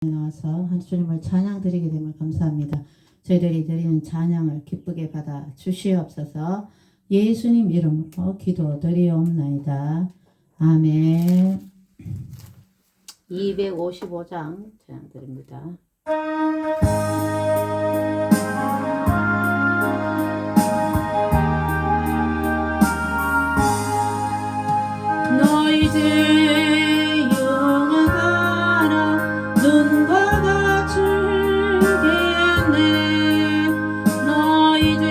나와서 주님을 찬양 드리게 됨을 감사합니다. 저희들이 드리는 찬양을 기쁘게 받아 주시옵소서. 예수님 이름으로 기도드리옵나이다. 아멘. 255장 찬양 드립니다. 너희들 용하가라 눈과 같으겠네. 너희들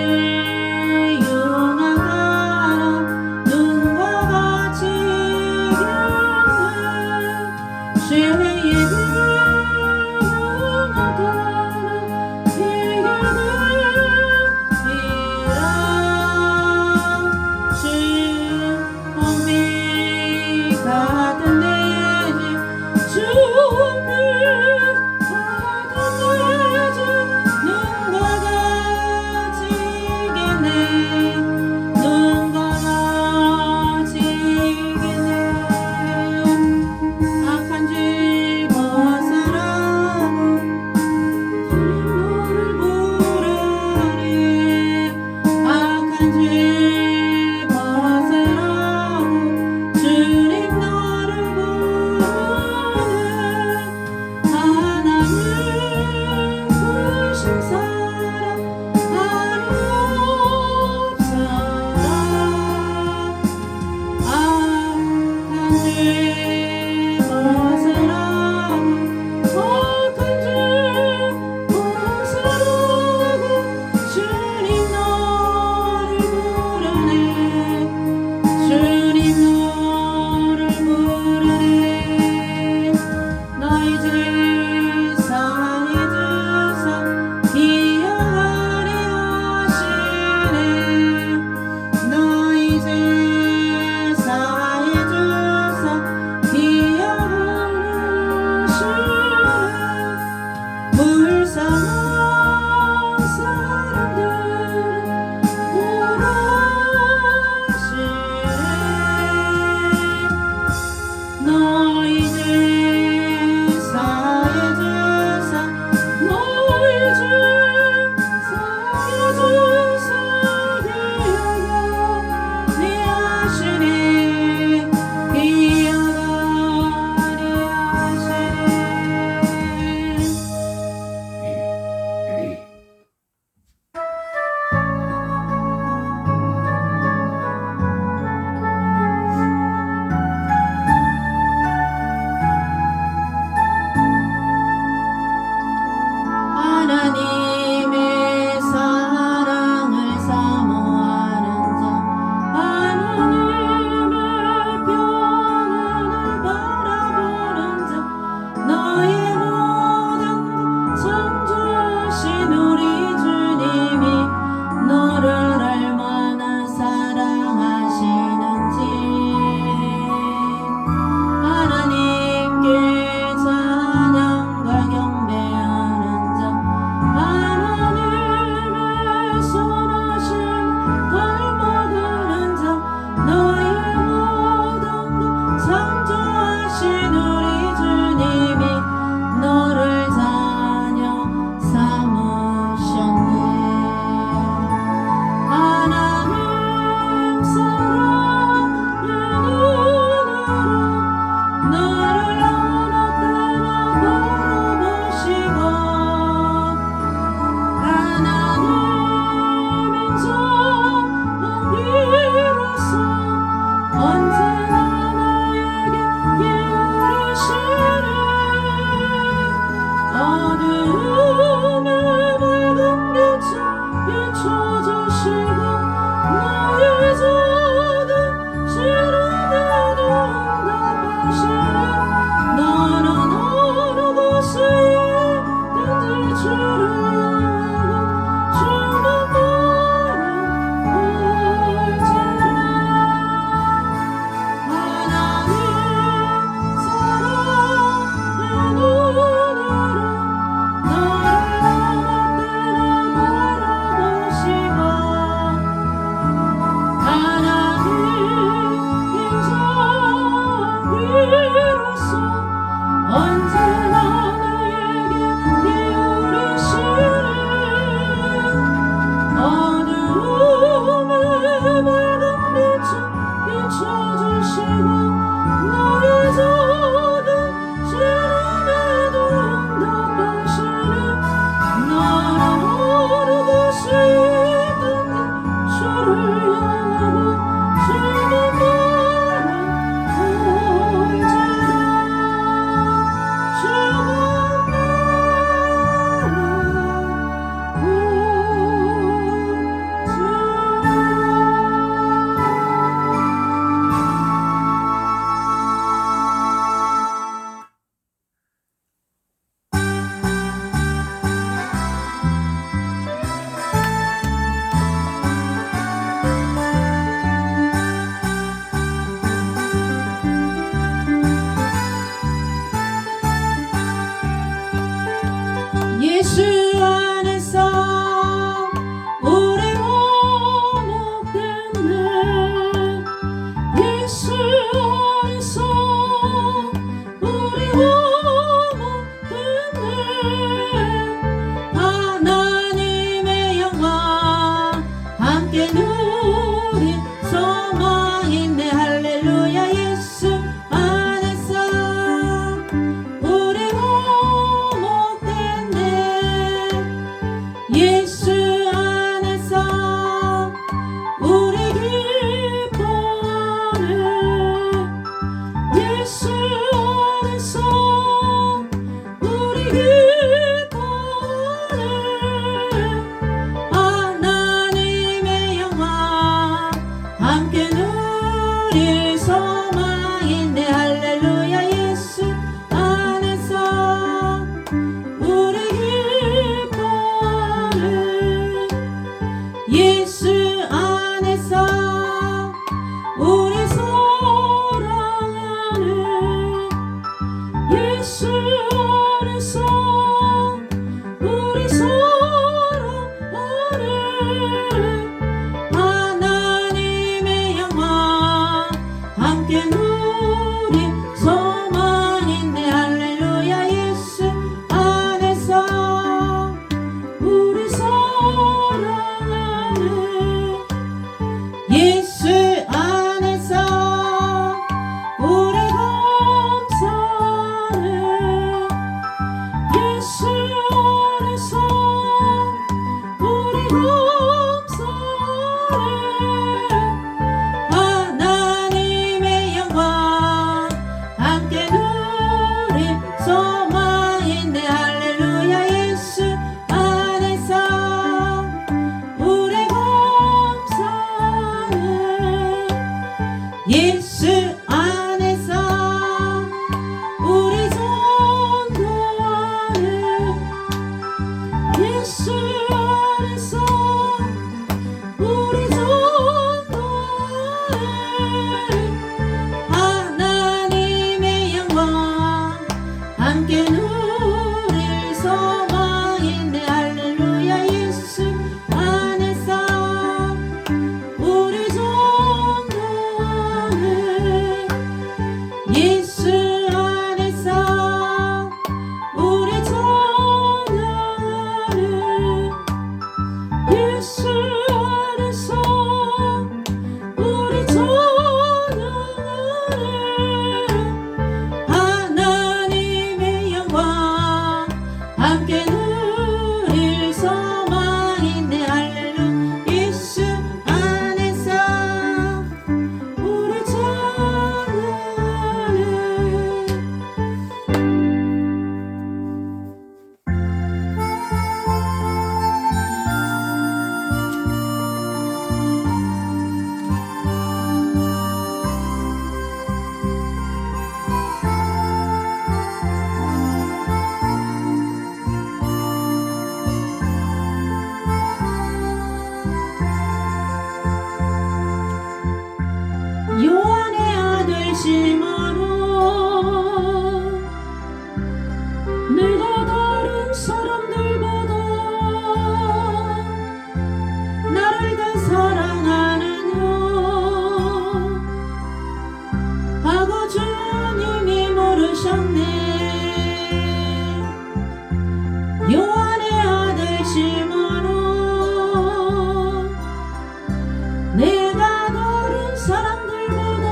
용하가라 눈과 같으겠네. 죄의 용하가라 이겨내리라. 주 공비가 예수 안에서 우리 화목됐네. 예수 안에서 우리 화목됐네. 하나님의 영광 함께 누릴 소망 있네. 할렐루야. 예수 안에서 우리 화목됐네. 예수 안에서 우리 기뻐하네. 예수 안에서 우리 기뻐하네. 하나님의 영광 함께 누릴 소망 있네. 할렐루야. 예수 안에서 우리 기뻐하네. 예수 안에서 우리 사랑하네. 예수 안에서 우리 사랑하네. 하나님의 영광 함께 누릴 소망 있네. 할렐루야. 예수 안에서 우리 사랑하네. 예수 안에서 우리 감사하네. 예수 안에서 우리 감사하네. 하나님의 영광 함께 누릴 소망 있네. 할렐루야. 예수 안에서 우리 감사하네. 예수 안에서 우리 전도하네. 예수 안에서 우리 전도하네. 하나님의 영광 함께 누릴 소망 있네. 할렐루야. 예수 안에서 우리 전도하네. 예수 안에서 우리 찬양하네. 예수 안에서 우리 찬양하네. 하나님의 영광 함께 누릴 소망 있네. 할렐루야. 예수 안에서 우리 찬양하네. 요한의 아들 시몬아, 내가 다른 사람들보다 나를 더 사랑하느냐 하고 주님이 물으셨네. 요한의 아들 시몬아, 내가 다른 사람들보다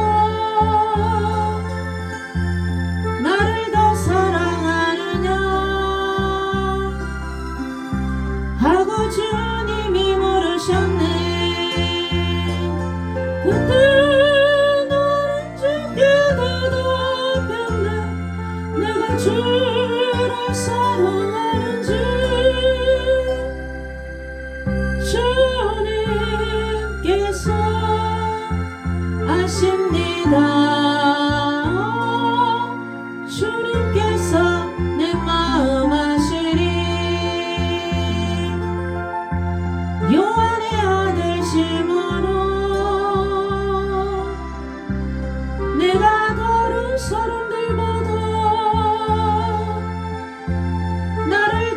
나를 더 사랑하느냐 하고 주님이 물으셨네. 그때 나는 주께 대답했네. 내가 주를 사랑하는지 주님께서 아십니다. 주님께서 내 마음 아시리. 요한의 아들 시몬아, 내가 다른 사람들보다 나를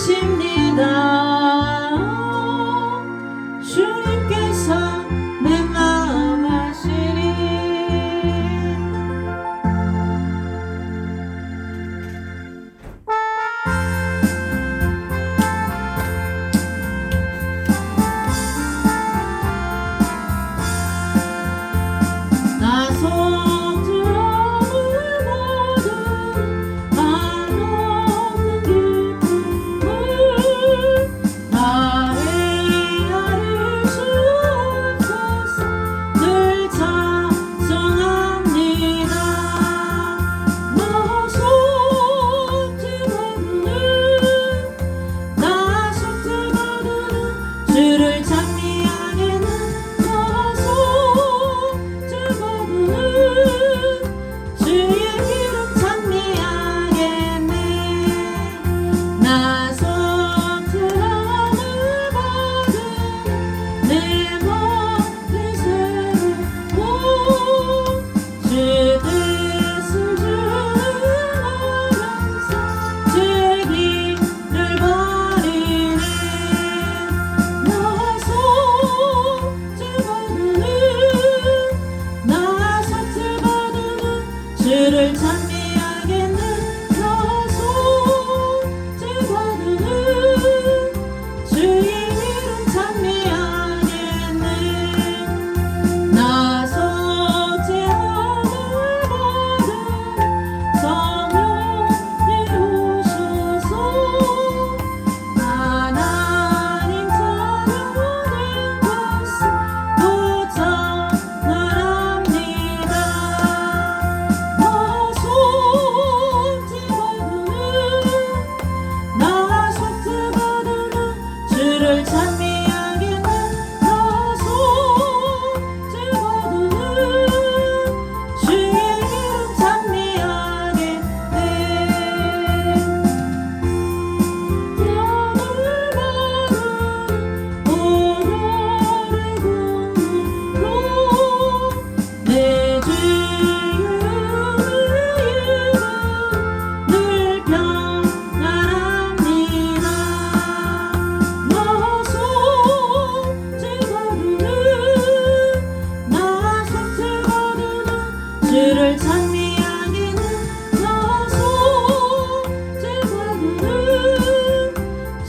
아십니다. 주님께서 내 마음 아시니. 나 속들어을 모든 한없는 기쁨을 나의 아를 주옵소서. 늘 찬송합니다. 나 속죄받는 주를 찬미하게는 나 속죄받는 주의 이름 찬미하겠네. 나 속죄함을 받은 내 몸이 새롭고 주 뜻을 주하면서 죄기를 버리네. 나 속죄받는 주를 찬미하겠네. 나 속죄받는 주의 이름 찬미하겠네. 나 속죄함을 받은 성령이 오셔서 하나님 자녀된 것을 보장을 합니다. 나 속죄받는 주를 찬미하겠네. 나 속죄받는 주의 이름 찬미하겠네. 병을 받은 오늘의 군으로 내 주의 늘 평안합니다. 나 속죄받는 주를 찬미하기는 나 속죄받는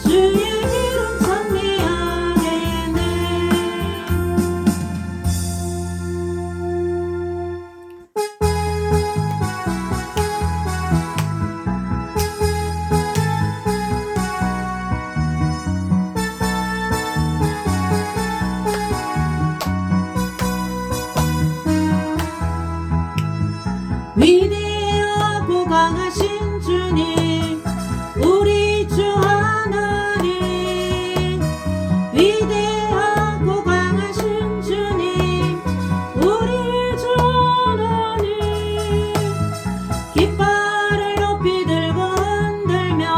주의 이름 찬미하겠네. 위대하고 강하신 주님, 우리 주 하나님. 위대하고 강하신 주님, 우리 주 하나님. 깃발을 높이 들고 흔들며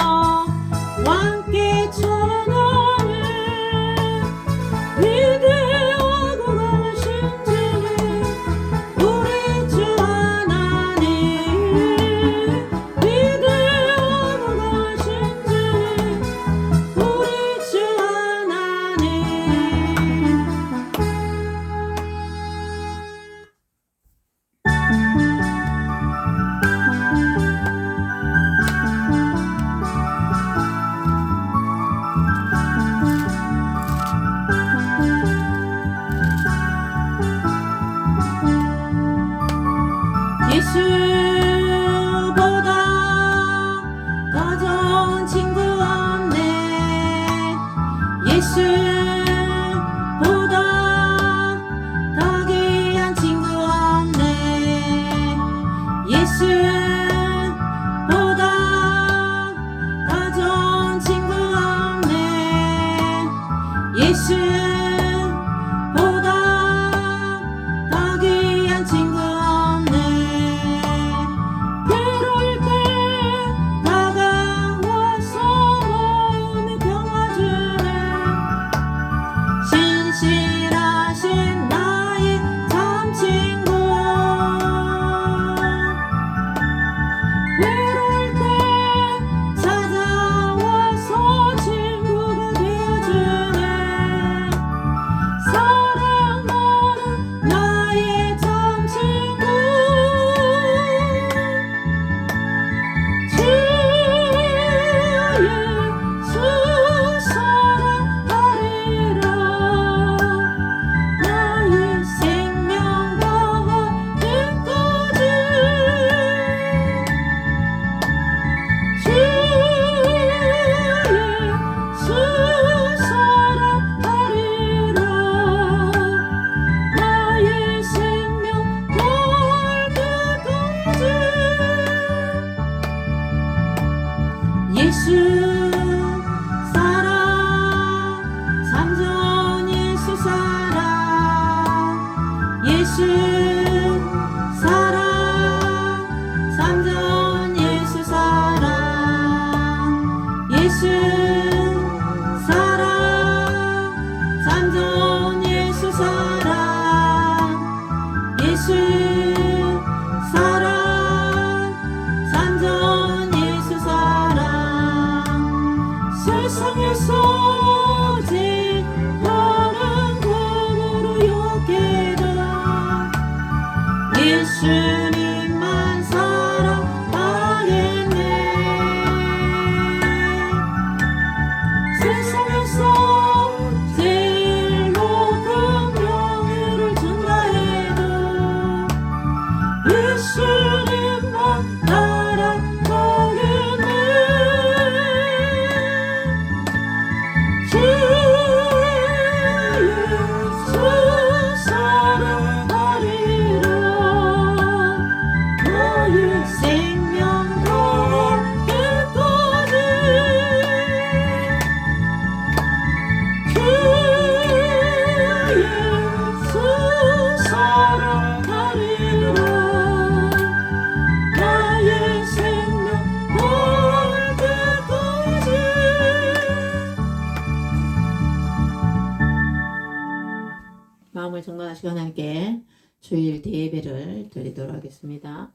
함께 찬양해. 위대하고 강하신 주님, 우리 주 하나님. 위대하고 강하신 주님, 우리 주 하나님. 예수 사랑 삼전 예수 사랑 예수 사랑 삼전 예수 사랑 세상에서 제일 다른 법으로 욕해다 예수님만 사랑하겠네 세상에서 제일 높은 명예를 준다 해도 예수님만 따라가겠네 주 예수 사랑하리라 나의 생명 닿을 때까지 주 예수 사랑하리라 나의 생명 닿을 때까지 마음을 정돈하시고 하나님께 주일 예배를 드리도록 하겠습니다.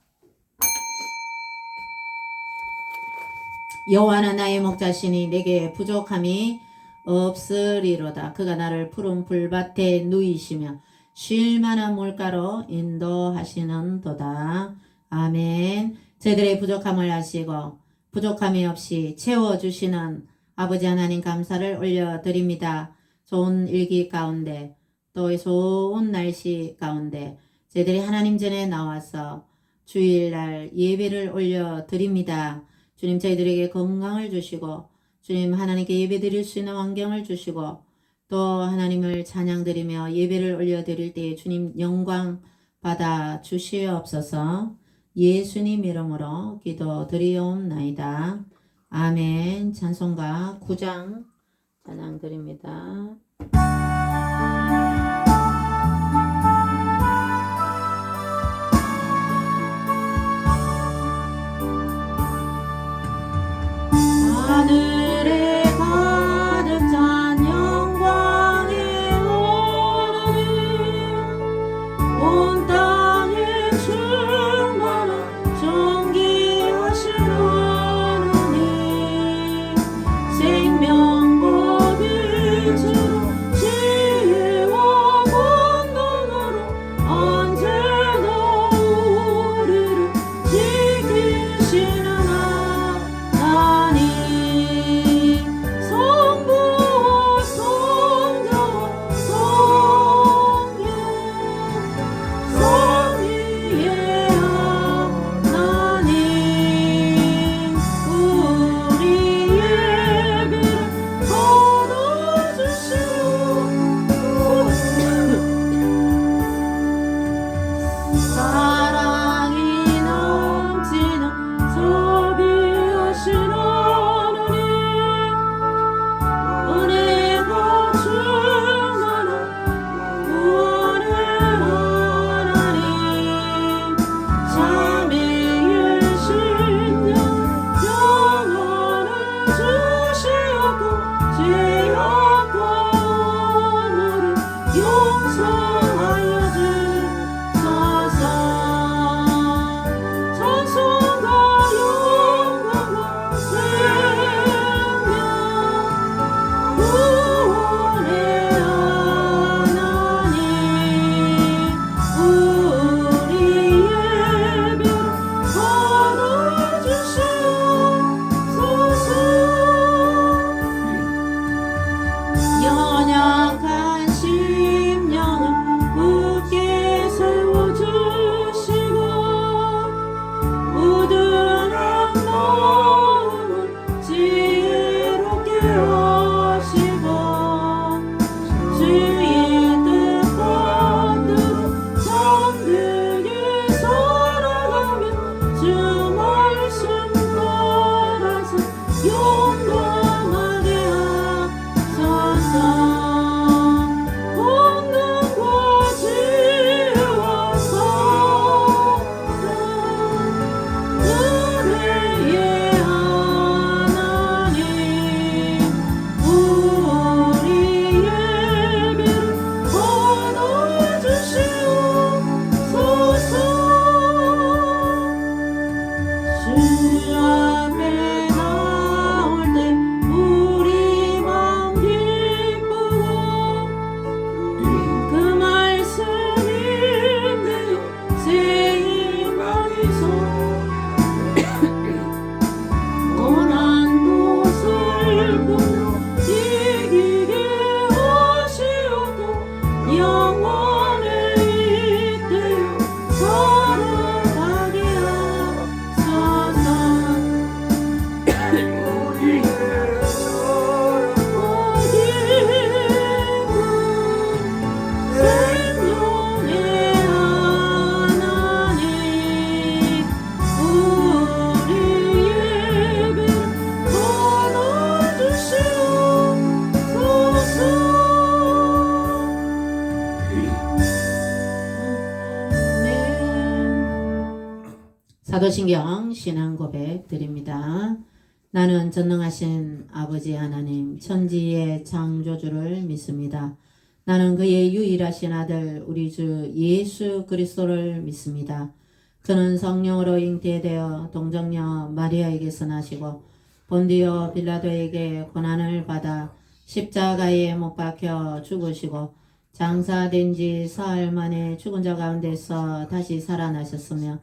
여호와는 나의 목자시니 내게 부족함이 없으리로다. 그가 나를 푸른 풀밭에 누이시며 쉴 만한 물가로 인도하시는도다. 아멘. 저희들의 부족함을 아시고 부족함이 없이 채워주시는 아버지 하나님 감사를 올려드립니다. 좋은 일기 가운데 또 좋은 날씨 가운데 저희들이 하나님 전에 나와서 주일날 예배를 올려드립니다. 주님 저희들에게 건강을 주시고 주님 하나님께 예배 드릴 수 있는 환경을 주시고 또 하나님을 찬양드리며 예배를 올려드릴 때 주님 영광 받아 주시옵소서. 예수님 이름으로 기도드리옵나이다. 아멘. 찬송가 9장 찬양드립니다. 하늘에 가득 찬 영광의 하나님 온 땅에 충만한 존귀하신 하나님 생명과 빛으로 지혜와 권능으로 언제나 우리를 지키시는 하나님 사도신경 신앙 고백 드립니다. 나는 전능하신 아버지 하나님 천지의 창조주를 믿습니다. 나는 그의 유일하신 아들 우리 주 예수 그리스도를 믿습니다. 그는 성령으로 잉태되어 동정녀 마리아에게서 나시고 본디오 빌라도에게 고난을 받아 십자가에 못 박혀 죽으시고 장사된 지 사흘 만에 죽은 자 가운데서 다시 살아나셨으며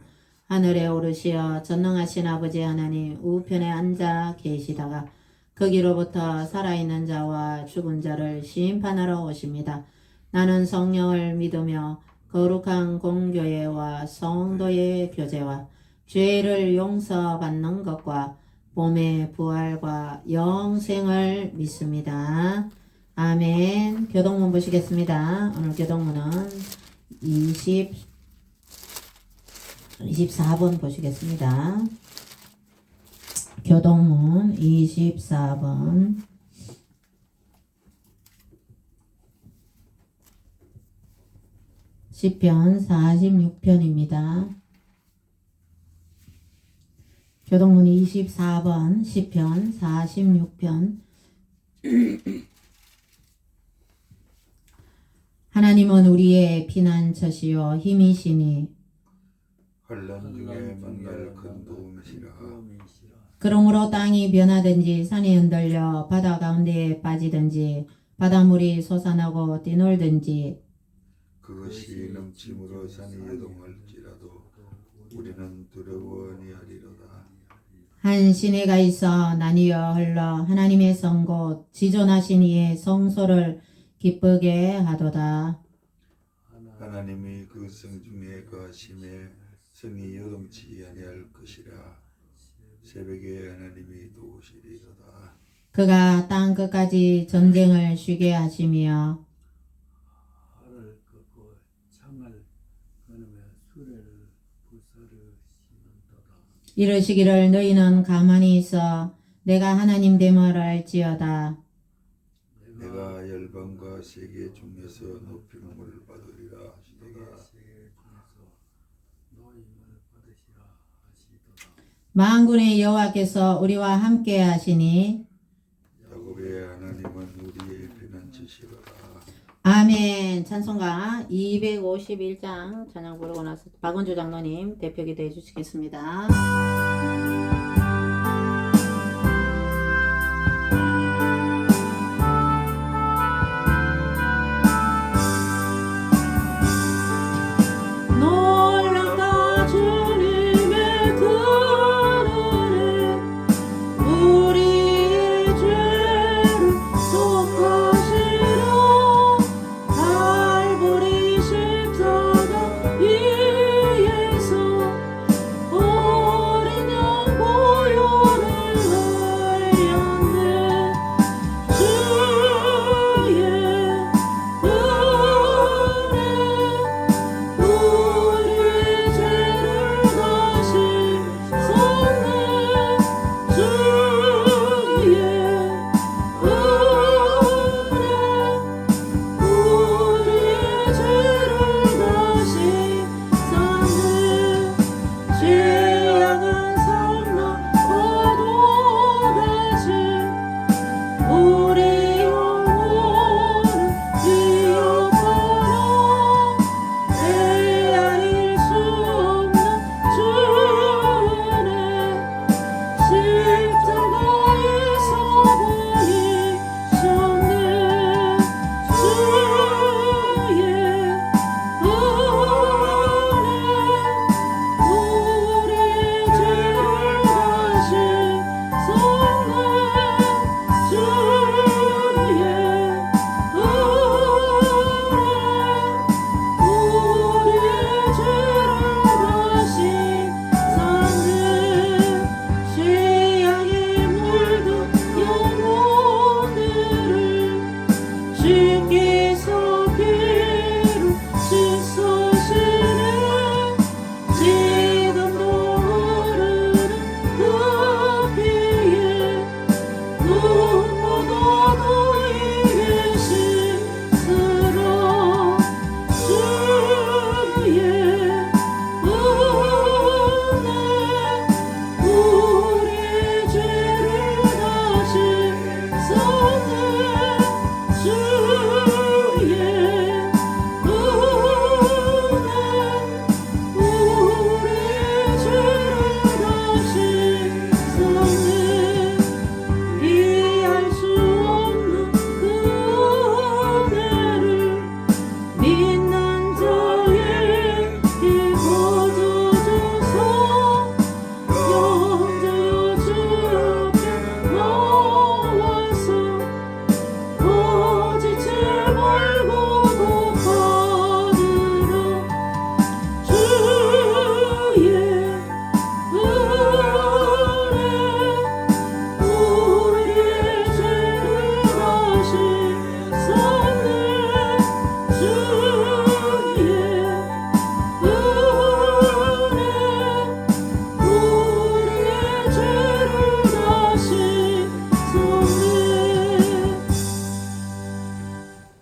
하늘에 오르시어 전능하신 아버지 하나님 우편에 앉아 계시다가 거기로부터 살아있는 자와 죽은 자를 심판하러 오십니다. 나는 성령을 믿으며 거룩한 공교회와 성도의 교제와 죄를 용서받는 것과 몸의 부활과 영생을 믿습니다. 아멘. 교동문 보시겠습니다. 오늘 교동문은 24번 보시겠습니다. 교동문 24번. 시편 46편입니다. 교동문 24번 시편 46편. 하나님은 우리의 피난처시요 힘이시니 환난 중에 만날 큰 도움이시라. 그러므로 땅이 변하든지 산이 흔들려 바다 가운데에 빠지든지 바닷물이 솟아나고 뛰놀든지 그것이 넘침으로 산이 요동할지라도 우리는 두려워 아니하리로다. 한 시내가 있어 나뉘어 흘러 하나님의 성곳 지존하신 이의 성소를 기쁘게 하도다. 하나님이 그 성중에 거하심에 성이 요동치 아니할 것이라. 새벽에 하나님이 도우시리로다. 그가 땅 끝까지 전쟁을 쉬게 하시며 알을 걷고 창을 끊으며 수레를 부서르시는도다. 이르시기를 너희는 가만히 있어 내가 하나님 됨을 알지어다. 내가 열방과 세계 중에서 높임을 받으리라 하시도다. 만군의 여호와께서 우리와 함께 하시니 야곱의 하나님은 우리의 피난처시로다. 아멘. 찬송가 251장 찬양 부르고 나서 박은주 장로님 대표 기도해 주시겠습니다. 놀랍다 주님의 그 은혜 우리의 죄를 속하시려 갈보리 십자가 위에서 어린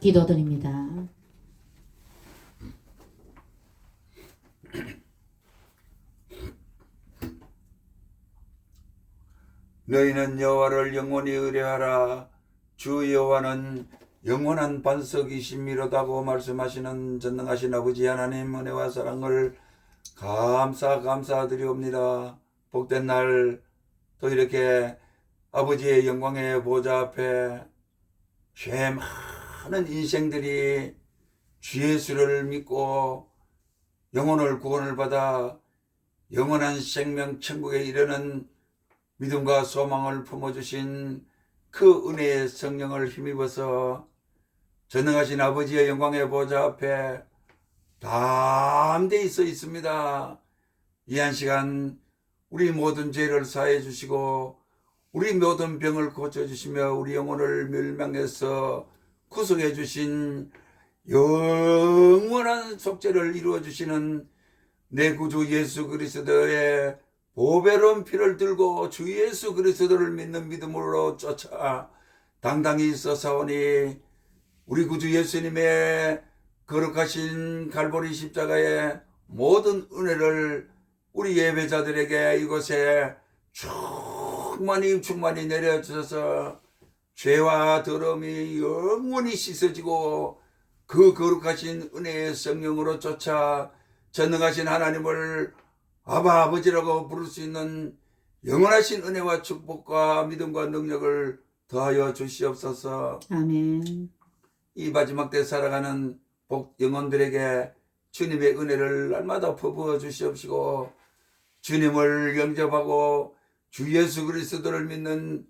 기도드립니다. 너희는 여호와를 영원히 의뢰하라. 주 여호와는 영원한 반석이심이로다고 말씀하시는 전능하신 아버지 하나님 은혜와 사랑을 감사드리옵니다. 복된 날 또 이렇게 아버지의 영광의 보좌 앞에 죄 많은 인생들이 주 예수를 믿고 영혼을 구원을 받아 영원한 생명 천국에 이르는 믿음과 소망을 품어주신 그 은혜의 성령을 힘입어서 전능하신 아버지의 영광의 보좌 앞에 담대히 서 있습니다. 이 한 시간 우리 모든 죄를 사해 주시고 우리 모든 병을 고쳐주시며 우리 영혼을 멸망해서 구속해 주신 영원한 속죄를 이루어 주시는 내 구주 예수 그리스도의 보배로운 피를 들고 주 예수 그리스도를 믿는 믿음으로 쫓아 당당히 서사오니 우리 구주 예수님의 거룩하신 갈보리 십자가의 모든 은혜를 우리 예배자들에게 이곳에 충만히 내려주셔서 죄와 더러움이 영원히 씻어지고 그 거룩하신 은혜의 성령으로 쫓아 전능하신 하나님을 아바 아버지라고 부를 수 있는 영원하신 은혜와 축복과 믿음과 능력을 더하여 주시옵소서. 아멘. 이 마지막 때 살아가는 영혼들에게 주님의 은혜를 날마다 퍼부어 주시옵시고 주님을 영접하고 주 예수 그리스도를 믿는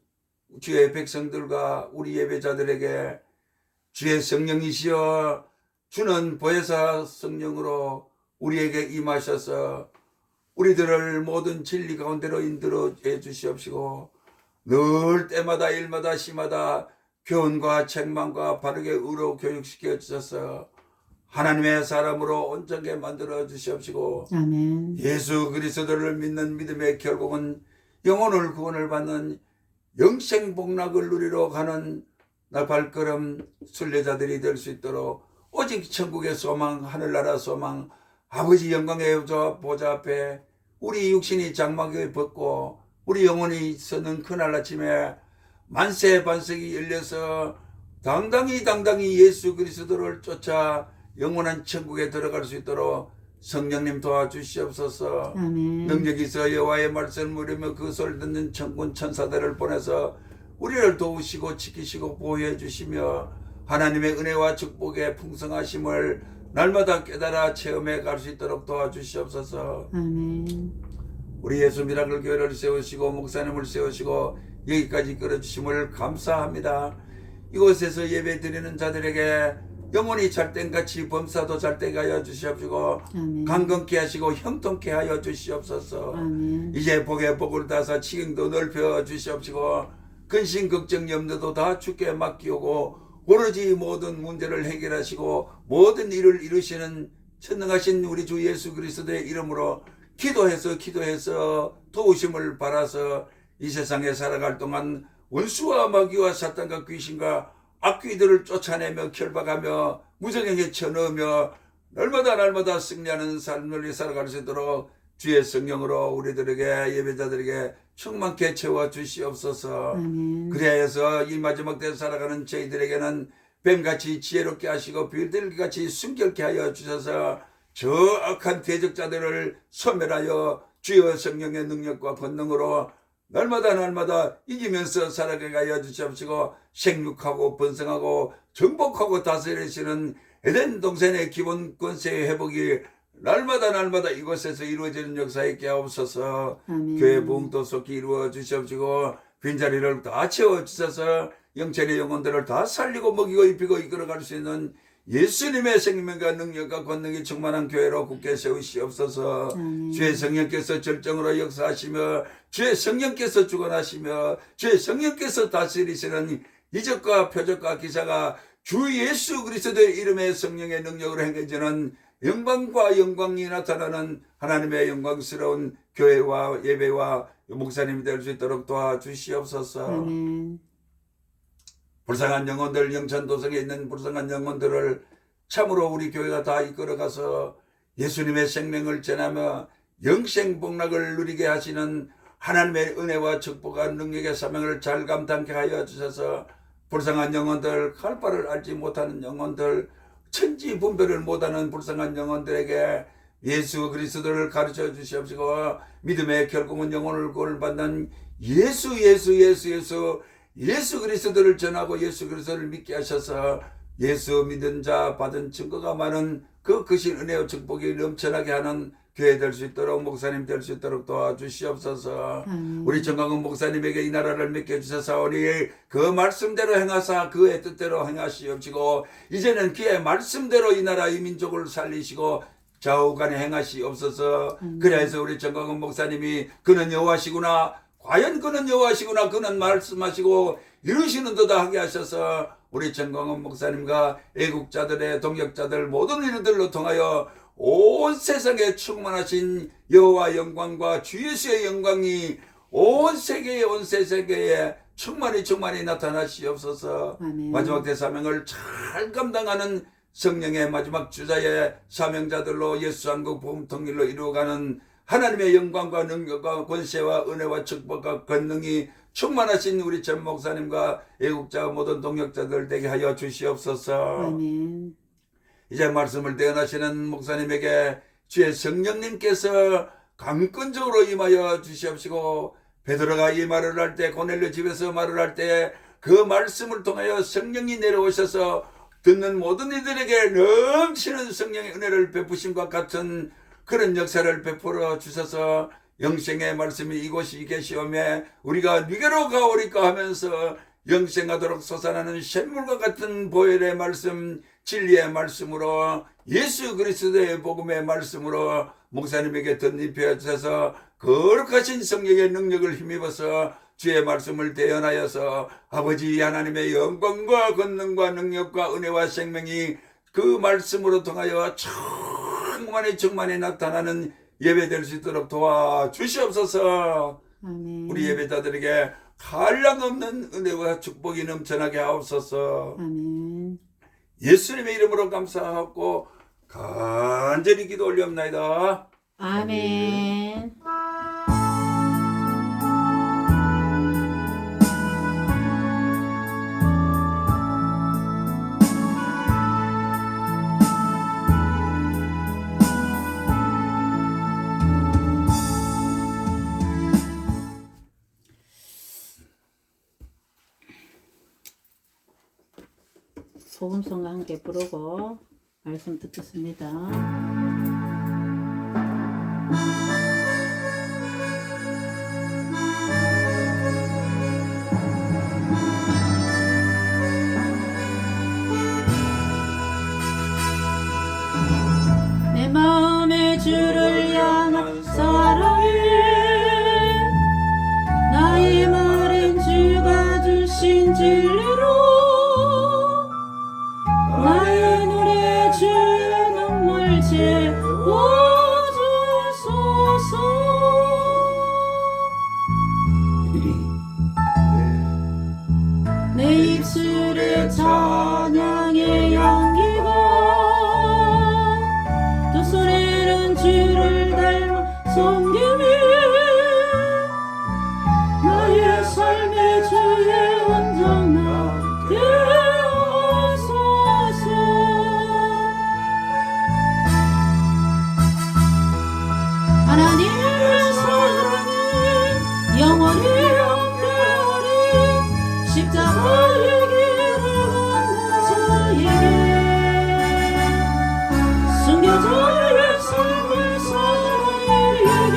주의 백성들과 우리 예배자들에게 주의 성령이시여 주는 보혜사 성령으로 우리에게 임하셔서 우리들을 모든 진리 가운데로 인도해 주시옵시고 늘 때마다 일마다 시마다 교훈과 책망과 바르게 의로 교육시켜 주셔서 하나님의 사람으로 온전하게 만들어 주시옵시고 아멘. 예수 그리스도를 믿는 믿음의 결국은 영혼을 구원을 받는 영생복락을 누리러 가는 나 발걸음 순례자들이 될 수 있도록 오직 천국의 소망 하늘나라 소망 아버지 영광의 보좌 앞에 우리 육신이 장막을 벗고 우리 영혼이 서는 그날 아침에 만세 반석이 열려서 당당히 예수 그리스도를 쫓아 영원한 천국에 들어갈 수 있도록 성령님 도와주시옵소서. 아멘. 능력이 있어 여호와의 말씀을 물으며 그 소리를 듣는 천군 천사들을 보내서 우리를 도우시고 지키시고 보호해 주시며 하나님의 은혜와 축복의 풍성하심을 날마다 깨달아 체험해 갈 수 있도록 도와주시옵소서. 아멘. 우리 예수 미라클 교회를 세우시고 목사님을 세우시고 여기까지 끌어주심을 감사합니다. 이곳에서 예배 드리는 자들에게 영혼이 잘된같이 범사도 잘되게 하여 주시옵시고 아멘. 강건케 하시고 형통케 하여 주시옵소서. 아멘. 이제 복에 복을 따서 치경도 넓혀 주시옵시고 근심 걱정 염려도 다 주께 맡기오고 오로지 모든 문제를 해결하시고 모든 일을 이루시는 전능하신 우리 주 예수 그리스도의 이름으로 기도해서 도우심을 바라서 이 세상에 살아갈 동안 원수와 마귀와 사탄과 귀신과 악귀들을 쫓아내며 결박하며 무정행에 쳐넣으며 날마다 승리하는 삶을 살아갈 수 있도록 주의 성령으로 우리들에게 예배자들에게 충만케 채워 주시옵소서. 아멘. 그래서 이 마지막 때 살아가는 저희들에게는 뱀같이 지혜롭게 하시고 비둘기같이 순결케 하여 주셔서 저 악한 대적자들을 소멸하여 주의 성령의 능력과 권능으로 날마다 이기면서 살아가게 하여 주시옵시고 생육하고 번성하고 정복하고 다스리시는 에덴 동산의 기본 권세의 회복이 날마다 이곳에서 이루어지는 역사에 있게 하옵소서. 아멘. 교회 부흥도 속히 이루어 주시옵시고 빈자리를 다 채워 주셔서 영천의 영혼들을 다 살리고 먹이고 입히고 이끌어갈 수 있는 예수님의 생명과 능력과 권능이 충만한 교회로 굳게 세우시옵소서. 주의 성령께서 절정으로 역사하시며 주의 성령께서 주관하시며 주의 성령께서 다스리시는 이적과 표적과 기사가 주 예수 그리스도의 이름의 성령의 능력으로 행해지는 영광과 영광이 나타나는 하나님의 영광스러운 교회와 예배와 목사님이 될 수 있도록 도와주시옵소서. 아멘. 불쌍한 영혼들, 영천도성에 있는 불쌍한 영혼들을 참으로 우리 교회가 다 이끌어가서 예수님의 생명을 전하며 영생복락을 누리게 하시는 하나님의 은혜와 축복과 능력의 사명을 잘 감당케 하여 주셔서 불쌍한 영혼들, 갈 바를 알지 못하는 영혼들, 천지 분별을 못하는 불쌍한 영혼들에게 예수 그리스도를 가르쳐 주시옵시고 믿음의 결국은 영혼을 구원받는 예수 그리스도를 전하고 예수 그리스도를 믿게 하셔서 예수 믿은 자 받은 증거가 많은 그 크신 은혜와 축복이 넘쳐나게 하는 교회 될 수 있도록 목사님 될 수 있도록 도와주시옵소서. 우리 정강훈 목사님에게 이 나라를 맡겨주셔서 우리 그 말씀대로 행하사 그의 뜻대로 행하시옵시고 이제는 그의 말씀대로 이 나라 이 민족을 살리시고 좌우간에 행하시옵소서. 그래서 우리 정강훈 목사님이 그는 여호와시구나, 과연 그는 여호와시구나, 그는 말씀하시고 이루시는도다 하게 하셔서 우리 정강훈 목사님과 애국자들의 동역자들 모든 이들로 통하여 온 세상에 충만하신 여호와 영광과 주 예수의 영광이 온 세계에 온 세계에 충만히 나타나시옵소서. 아멘. 마지막 대사명을 잘 감당하는 성령의 마지막 주자의 사명자들로 예수 한국 복음 통일로 이루어가는 하나님의 영광과 능력과 권세와 은혜와 축복과 권능이 충만하신 우리 전 목사님과 애국자 모든 동역자들 되게 하여 주시옵소서. 아멘. 이제 말씀을 대언하시는 목사님에게 주의 성령님께서 강권적으로 임하여 주시옵시고 베드로가 이 말을 할 때, 고넬료 집에서 말을 할 때 그 말씀을 통하여 성령이 내려오셔서 듣는 모든 이들에게 넘치는 성령의 은혜를 베푸심과 같은 그런 역사를 베풀어 주셔서 영생의 말씀이 이곳이 계시오매 우리가 누게로 가오리까 하면서 영생하도록 솟아나는 샘물과 같은 보혈의 말씀, 진리의 말씀으로 예수 그리스도의 복음의 말씀으로 목사님에게 덧입혀 주셔서 거룩하신 성령의 능력을 힘입어서 주의 말씀을 대언하여서 아버지 하나님의 영광과 권능과 능력과 은혜와 생명이 그 말씀으로 통하여 충만히 나타나는 예배될 수 있도록 도와주시옵소서. 아멘. 우리 예배자들에게 한량없는 은혜와 축복이 넘쳐나게 하옵소서. 아멘. 예수님의 이름으로 감사하고 간절히 기도 올리옵나이다. 아멘. 소금성과 함께 부르고 말씀 듣겠습니다. 내 마음의 주를 향한 사랑해 나의 말은 주가 주신 진리로 나의 노래 주의 눈물 채워주소서. 내 입술에 찬양의 향기가 두 손에는 주를 닮아 섬김이 나의 삶의 주의 온전한 되어소서. 하나님의 사랑이 영원히 함께하리 십자가의 길을 걷는 자에게 숨겨져의 삶을 살아내게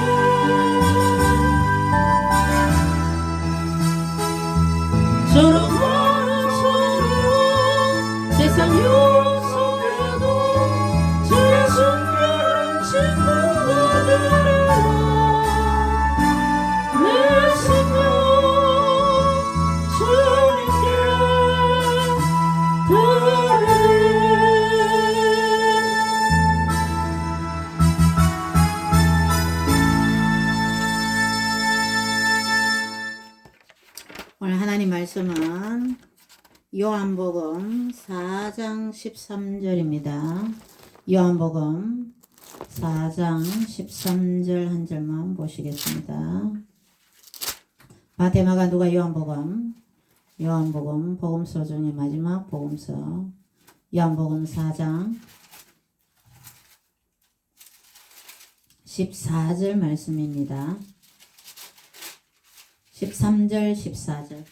저런 많은 소리로 세상 요소에도 주의 순결한 친구가 되리라. 내 생명 주님께 드리리. 오늘 하나님 말씀은 요한복음 4장 13절입니다. 요한복음 4장 13절 한 절만 보시겠습니다. 마테마가 누가 요한복음 복음서 중에 마지막 복음서 요한복음 4장 14절 말씀입니다. 13절 14절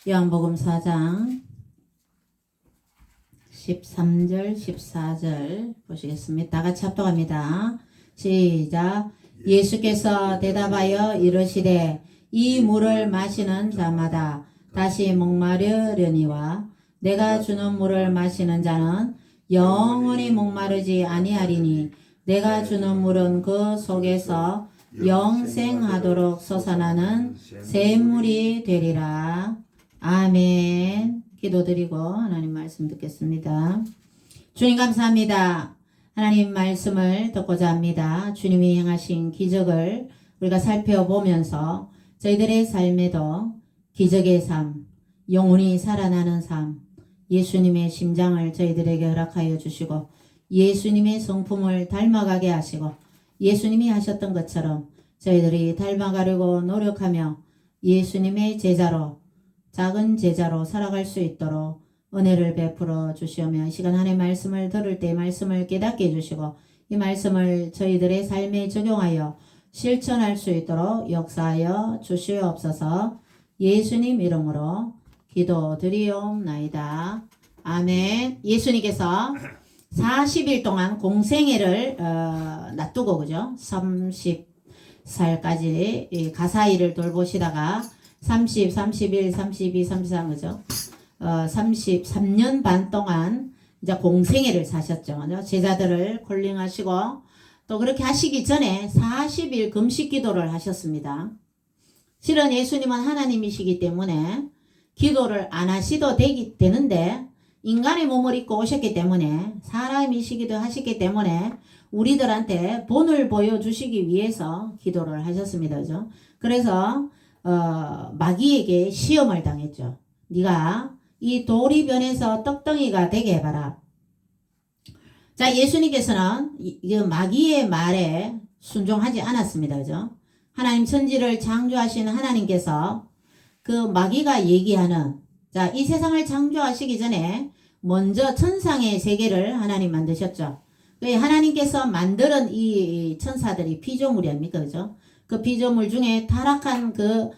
요한복음 4장 13절 14절 보시겠습니다. 다 같이 합독합니다. 시작. 예수께서 대답하여 이르시되 이 물을 마시는 자마다 다시 목마르려니와 내가 주는 물을 마시는 자는 영원히 목마르지 아니하리니 내가 주는 물은 그 속에서 영생하도록 솟아나는 샘물이 되리라. 아멘. 기도드리고 하나님 말씀 듣겠습니다. 주님 감사합니다. 하나님 말씀을 듣고자 합니다. 주님이 행하신 기적을 우리가 살펴보면서 저희들의 삶에도 기적의 삶, 영혼이 살아나는 삶, 예수님의 심장을 저희들에게 허락하여 주시고 예수님의 성품을 닮아가게 하시고 예수님이 하셨던 것처럼 저희들이 닮아가려고 노력하며 예수님의 제자로 작은 제자로 살아갈 수 있도록 은혜를 베풀어 주시오며 이 시간 하나님의 말씀을 들을 때 말씀을 깨닫게 해주시고 이 말씀을 저희들의 삶에 적용하여 실천할 수 있도록 역사하여 주시옵소서. 예수님 이름으로 기도드리옵나이다. 아멘. 예수님께서 40일 동안 공생애를 놔두고 그죠? 30살까지 가사일을 돌보시다가 30, 31, 32, 33 그죠? 33년 반 동안 이제 공생애를 사셨죠. 그죠? 제자들을 콜링하시고 또 그렇게 하시기 전에 40일 금식 기도를 하셨습니다. 실은 예수님은 하나님이시기 때문에 기도를 안 하시도 되는데 인간의 몸을 입고 오셨기 때문에 사람이시기도 하셨기 때문에 우리들한테 본을 보여주시기 위해서 기도를 하셨습니다. 그죠? 그래서 마귀에게 시험을 당했죠. 네가 이 도리변에서 떡덩이가 되게 해봐라. 자, 예수님께서는 이 마귀의 말에 순종하지 않았습니다. 그죠? 하나님 천지를 창조하신 하나님께서 그 마귀가 얘기하는 자, 이 세상을 창조하시기 전에 먼저 천상의 세계를 하나님 만드셨죠. 하나님께서 만드는 이 천사들이 피조물이 아닙니까? 그죠? 그 피조물 중에 타락한 그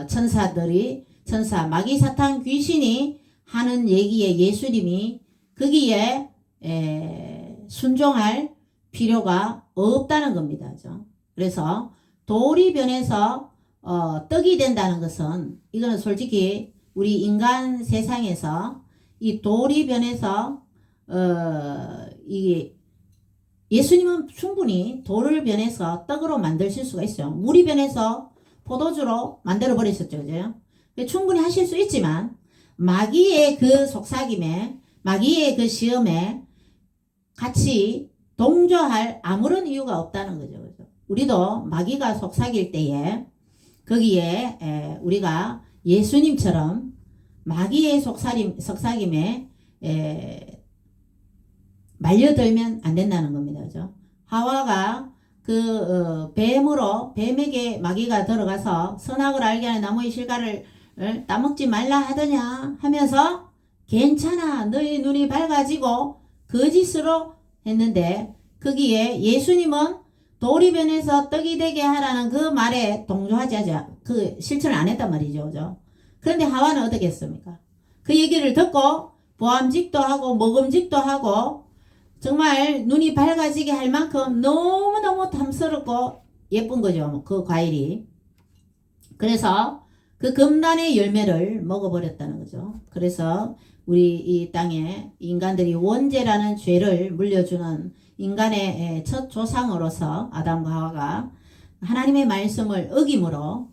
천사 마귀 사탄 귀신이 하는 얘기에 예수님이 거기에 순종할 필요가 없다는 겁니다. 그죠? 그래서 도리변에서 떡이 된다는 것은 이거는 솔직히 우리 인간 세상에서 이 도리변에서 이 예수님은 충분히 돌을 변해서 떡으로 만드실 수가 있어요. 물이 변해서 포도주로 만들어 버리셨죠. 그죠? 충분히 하실 수 있지만 마귀의 그 속삭임에 마귀의 그 시험에 같이 동조할 아무런 이유가 없다는 거죠. 그죠? 우리도 마귀가 속삭일 때에 거기에 우리가 예수님처럼 마귀의 속삭임에 말려들면 안 된다는 겁니다. 그죠? 하와가 뱀에게 마귀가 들어가서 선악을 알게 하는 나무의 실과를 따먹지 말라 하더냐 하면서 괜찮아 너희 눈이 밝아지고 거짓으로 했는데 거기에 예수님은 도리변에서 떡이 되게 하라는 그 말에 동조하지 않죠. 그 실천을 안 했단 말이죠. 그죠? 그런데 하와는 어떻게 했습니까? 그 얘기를 듣고 보암직도 하고 먹음직도 하고 정말 눈이 밝아지게 할 만큼 너무너무 탐스럽고 예쁜 거죠. 그 과일이. 그래서 그 금단의 열매를 먹어버렸다는 거죠. 그래서 우리 이 땅에 인간들이 원죄라는 죄를 물려주는 인간의 첫 조상으로서 아담과 하와가 하나님의 말씀을 어김으로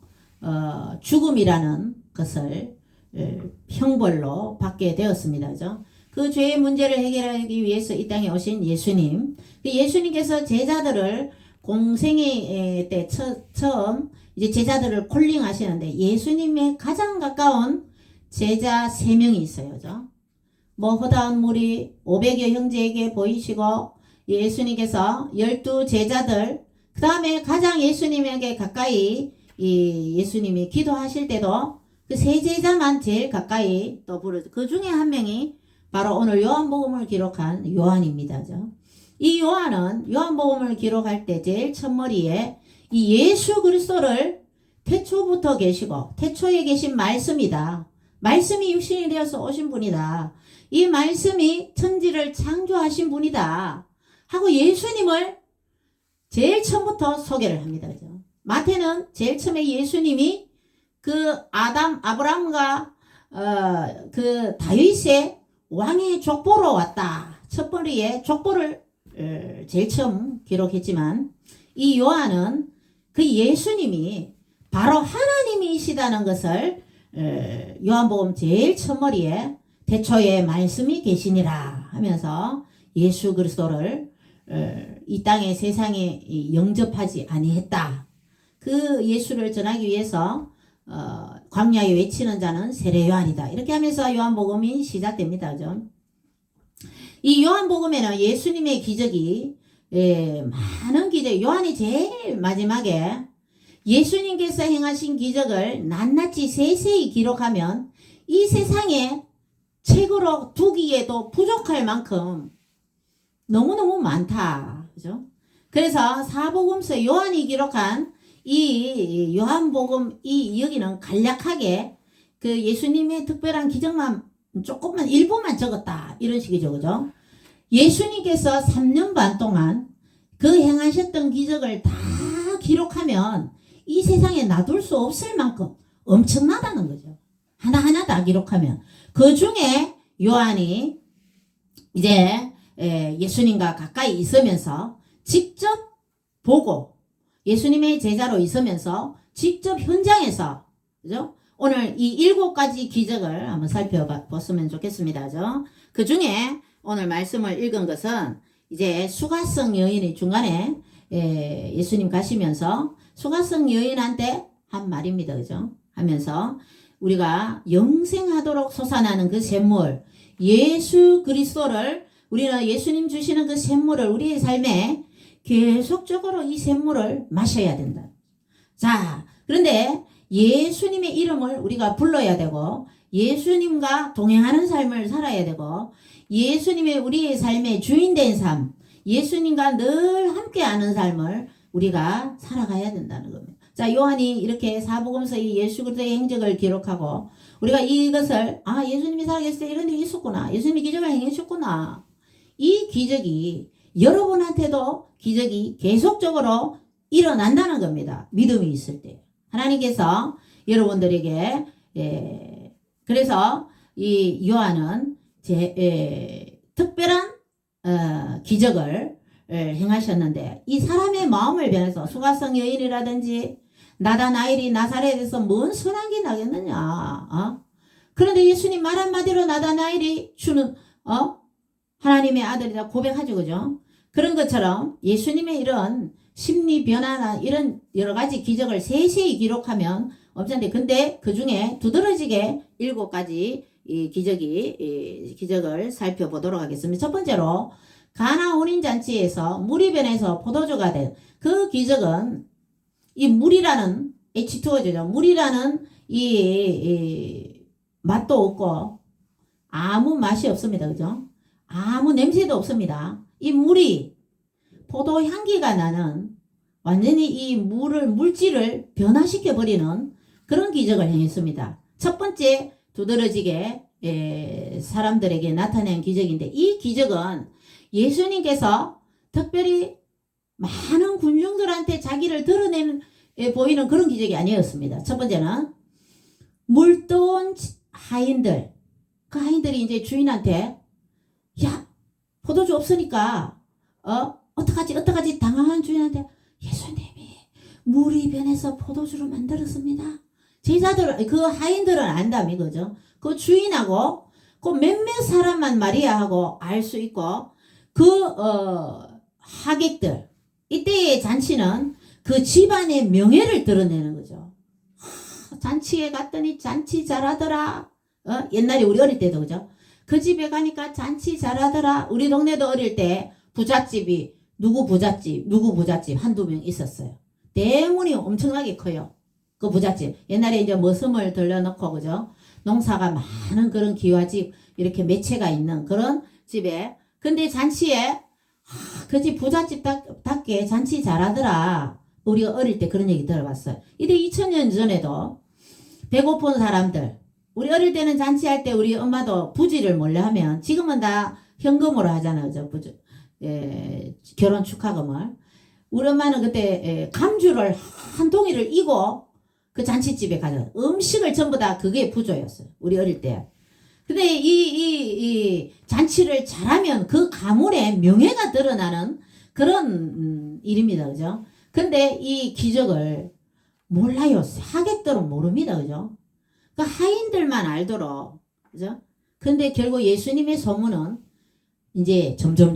죽음이라는 것을 형벌로 받게 되었습니다. 그죠? 그 죄의 문제를 해결하기 위해서 이 땅에 오신 예수님. 예수님께서 제자들을 공생애 때 처음 이제 제자들을 콜링하시는데 예수님의 가장 가까운 제자 3명이 있어요. 그죠? 뭐 허다한 무리 500여 형제에게 보이시고 예수님께서 12 제자들 그 다음에 가장 예수님에게 가까이 이 예수님이 기도하실 때도 그 3제자만 제일 가까이 또 부르죠. 그 중에 한 명이 바로 오늘 요한복음을 기록한 요한입니다. 그죠? 이 요한은 요한복음을 기록할 때 제일 첫머리에 이 예수 그리스도를 태초부터 계시고 태초에 계신 말씀이다. 말씀이 육신이 되어서 오신 분이다. 이 말씀이 천지를 창조하신 분이다. 하고 예수님을 제일 처음부터 소개를 합니다. 그죠? 마태는 제일 처음에 예수님이 그 아브라함과 그 다윗의 왕의 족보로 왔다. 첫머리에 족보를 제일 처음 기록했지만 이 요한은 그 예수님이 바로 하나님이시다는 것을 요한복음 제일 첫머리에 태초에 말씀이 계시니라 하면서 예수 그리스도를 이 땅에 세상에 영접하지 아니했다. 그 예수를 전하기 위해서 광야에 외치는 자는 세례 요한이다. 이렇게 하면서 요한복음이 시작됩니다. 그죠? 이 요한복음에는 예수님의 기적이 많은 기적, 요한이 제일 마지막에 예수님께서 행하신 기적을 낱낱이 세세히 기록하면 이 세상에 책으로 두기에도 부족할 만큼 너무너무 많다. 그죠? 그래서 사복음서 요한이 기록한 이 요한복음 여기는 간략하게 그 예수님의 특별한 기적만 조금만 일부만 적었다. 이런 식이죠. 그죠? 예수님께서 3년 반 동안 그 행하셨던 기적을 다 기록하면 이 세상에 놔둘 수 없을 만큼 엄청나다는 거죠. 하나하나 다 기록하면. 그 중에 요한이 이제 예수님과 가까이 있으면서 직접 보고 예수님의 제자로 있으면서 직접 현장에서 그죠? 오늘 이 7가지 기적을 한번 살펴봤으면 좋겠습니다. 그죠? 그 중에 오늘 말씀을 읽은 것은 이제 수가성 여인이 중간에 예수님 가시면서 수가성 여인한테 한 말입니다. 그죠? 하면서 우리가 영생하도록 솟아나는 그 샘물 예수 그리스도를 우리는 예수님 주시는 그 샘물을 우리의 삶에 계속적으로 이 샘물을 마셔야 된다. 자, 그런데 예수님의 이름을 우리가 불러야 되고 예수님과 동행하는 삶을 살아야 되고 예수님의 우리의 삶의 주인된 삶, 예수님과 늘 함께하는 삶을 우리가 살아가야 된다는 겁니다. 자, 요한이 이렇게 사복음서의 예수 그리스도의 행적을 기록하고 우리가 이것을 예수님이 살아계실 때 이런 일이 있었구나. 예수님이 기적을 행하셨구나. 이 기적이 여러분한테도 기적이 계속적으로 일어난다는 겁니다. 믿음이 있을 때. 하나님께서 여러분들에게 그래서 이 요한은 특별한 기적을 행하셨는데 이 사람의 마음을 변해서 수가성 여인이라든지 나다나엘이 나사렛에서 뭔 선한 게 나겠느냐. 그런데 예수님 말 한마디로 나다나엘이 주는 하나님의 아들이다 고백하죠. 그죠? 그런 것처럼 예수님의 이런 심리 변화나 이런 여러 가지 기적을 세세히 기록하면 없는데 근데 그 중에 두드러지게 7가지 이 기적을 살펴보도록 하겠습니다. 첫 번째로 가나 혼인잔치에서 물이 변해서 포도주가 된 그 기적은 이 물이라는 H2O죠. 물이라는 이 맛도 없고 아무 맛이 없습니다. 그죠? 아무 냄새도 없습니다. 이 물이 포도 향기가 나는 완전히 이 물질을 변화시켜 버리는 그런 기적을 행했습니다. 첫 번째 두드러지게 사람들에게 나타낸 기적인데 이 기적은 예수님께서 특별히 많은 군중들한테 자기를 드러내는 보이는 그런 기적이 아니었습니다. 첫 번째는 물떠온 하인들, 그 하인들이 이제 주인한테 야 포도주 없으니까 어떡하지 당황한 주인한테 예수님이 물이 변해서 포도주로 만들었습니다. 제자들 그 하인들은 안다 이거죠. 그 주인하고 그 몇몇 사람만 마리아하고 알 수 있고 그 하객들 이때의 잔치는 그 집안의 명예를 드러내는 거죠. 잔치에 갔더니 잔치 잘하더라. 옛날에 우리 어릴 때도 그죠? 그 집에 가니까 잔치 잘하더라. 우리 동네도 어릴 때 부잣집이 누구 부잣집 한두 명 있었어요. 대문이 엄청나게 커요. 그 부잣집. 옛날에 이제 머슴을 들려놓고 그죠? 농사가 많은 그런 기와집 이렇게 매체가 있는 그런 집에 근데 잔치에 그 집 부잣집답게 잔치 잘하더라. 우리가 어릴 때 그런 얘기 들어봤어요. 이때 2000년 전에도 배고픈 사람들 우리 어릴 때는 잔치할 때 우리 엄마도 부지를 몰래 하면 지금은 다 현금으로 하잖아요. 그죠? 결혼 축하금을. 우리 엄마는 그때 감주를 한 동이를 이고 그 잔치집에 가서 음식을 전부 다 그게 부조였어요. 우리 어릴 때. 근데 이 잔치를 잘하면 그 가문의 명예가 드러나는 그런 일입니다. 그죠? 근데 이 기적을 몰라요. 하객들은 모릅니다. 그죠? 그 하인들만 알도록. 그죠? 근데 결국 예수님의 소문은 이제 점점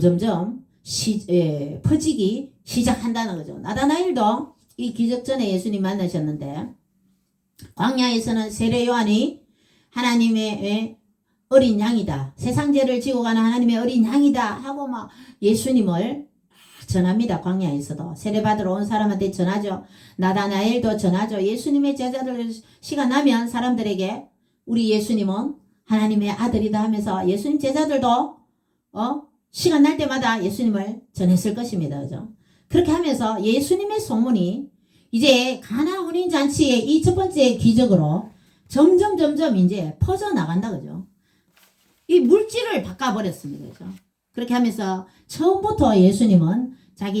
퍼지기 시작한다는 거죠. 나다나엘도 이 기적 전에 예수님 만나셨는데 광야에서는 세례 요한이 하나님의 어린 양이다. 세상 죄를 지고 가는 하나님의 어린 양이다 하고 막 예수님을 전합니다. 광야에서도 세례받으러 온 사람한테 전하죠. 나다나엘도 전하죠. 예수님의 제자들 시간 나면 사람들에게 우리 예수님은 하나님의 아들이다 하면서 예수님 제자들도 시간 날 때마다 예수님을 전했을 것입니다. 그죠? 그렇게 하면서 예수님의 소문이 이제 가나 혼인 잔치의 이 첫 번째 기적으로 점점 이제 퍼져 나간다. 그죠? 이 물질을 바꿔버렸습니다. 그죠? 그렇게 하면서 처음부터 예수님은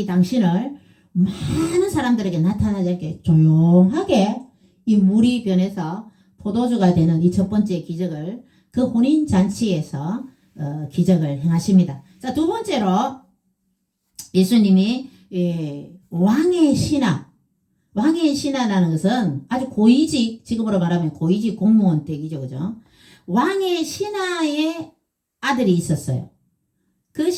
당신을 많은 사람들에게 나타나지 않게 조용하게 이 물이 변해서 포도주가 되는 이 첫 번째 기적을 그 혼인 잔치에서 기적을 행하십니다. 자, 두 번째로 예수님이 왕의 신하라는 것은 아주 고위직, 지금으로 말하면 고위직 공무원 댁이죠. 그죠? 왕의 신하의 아들이 있었어요. 그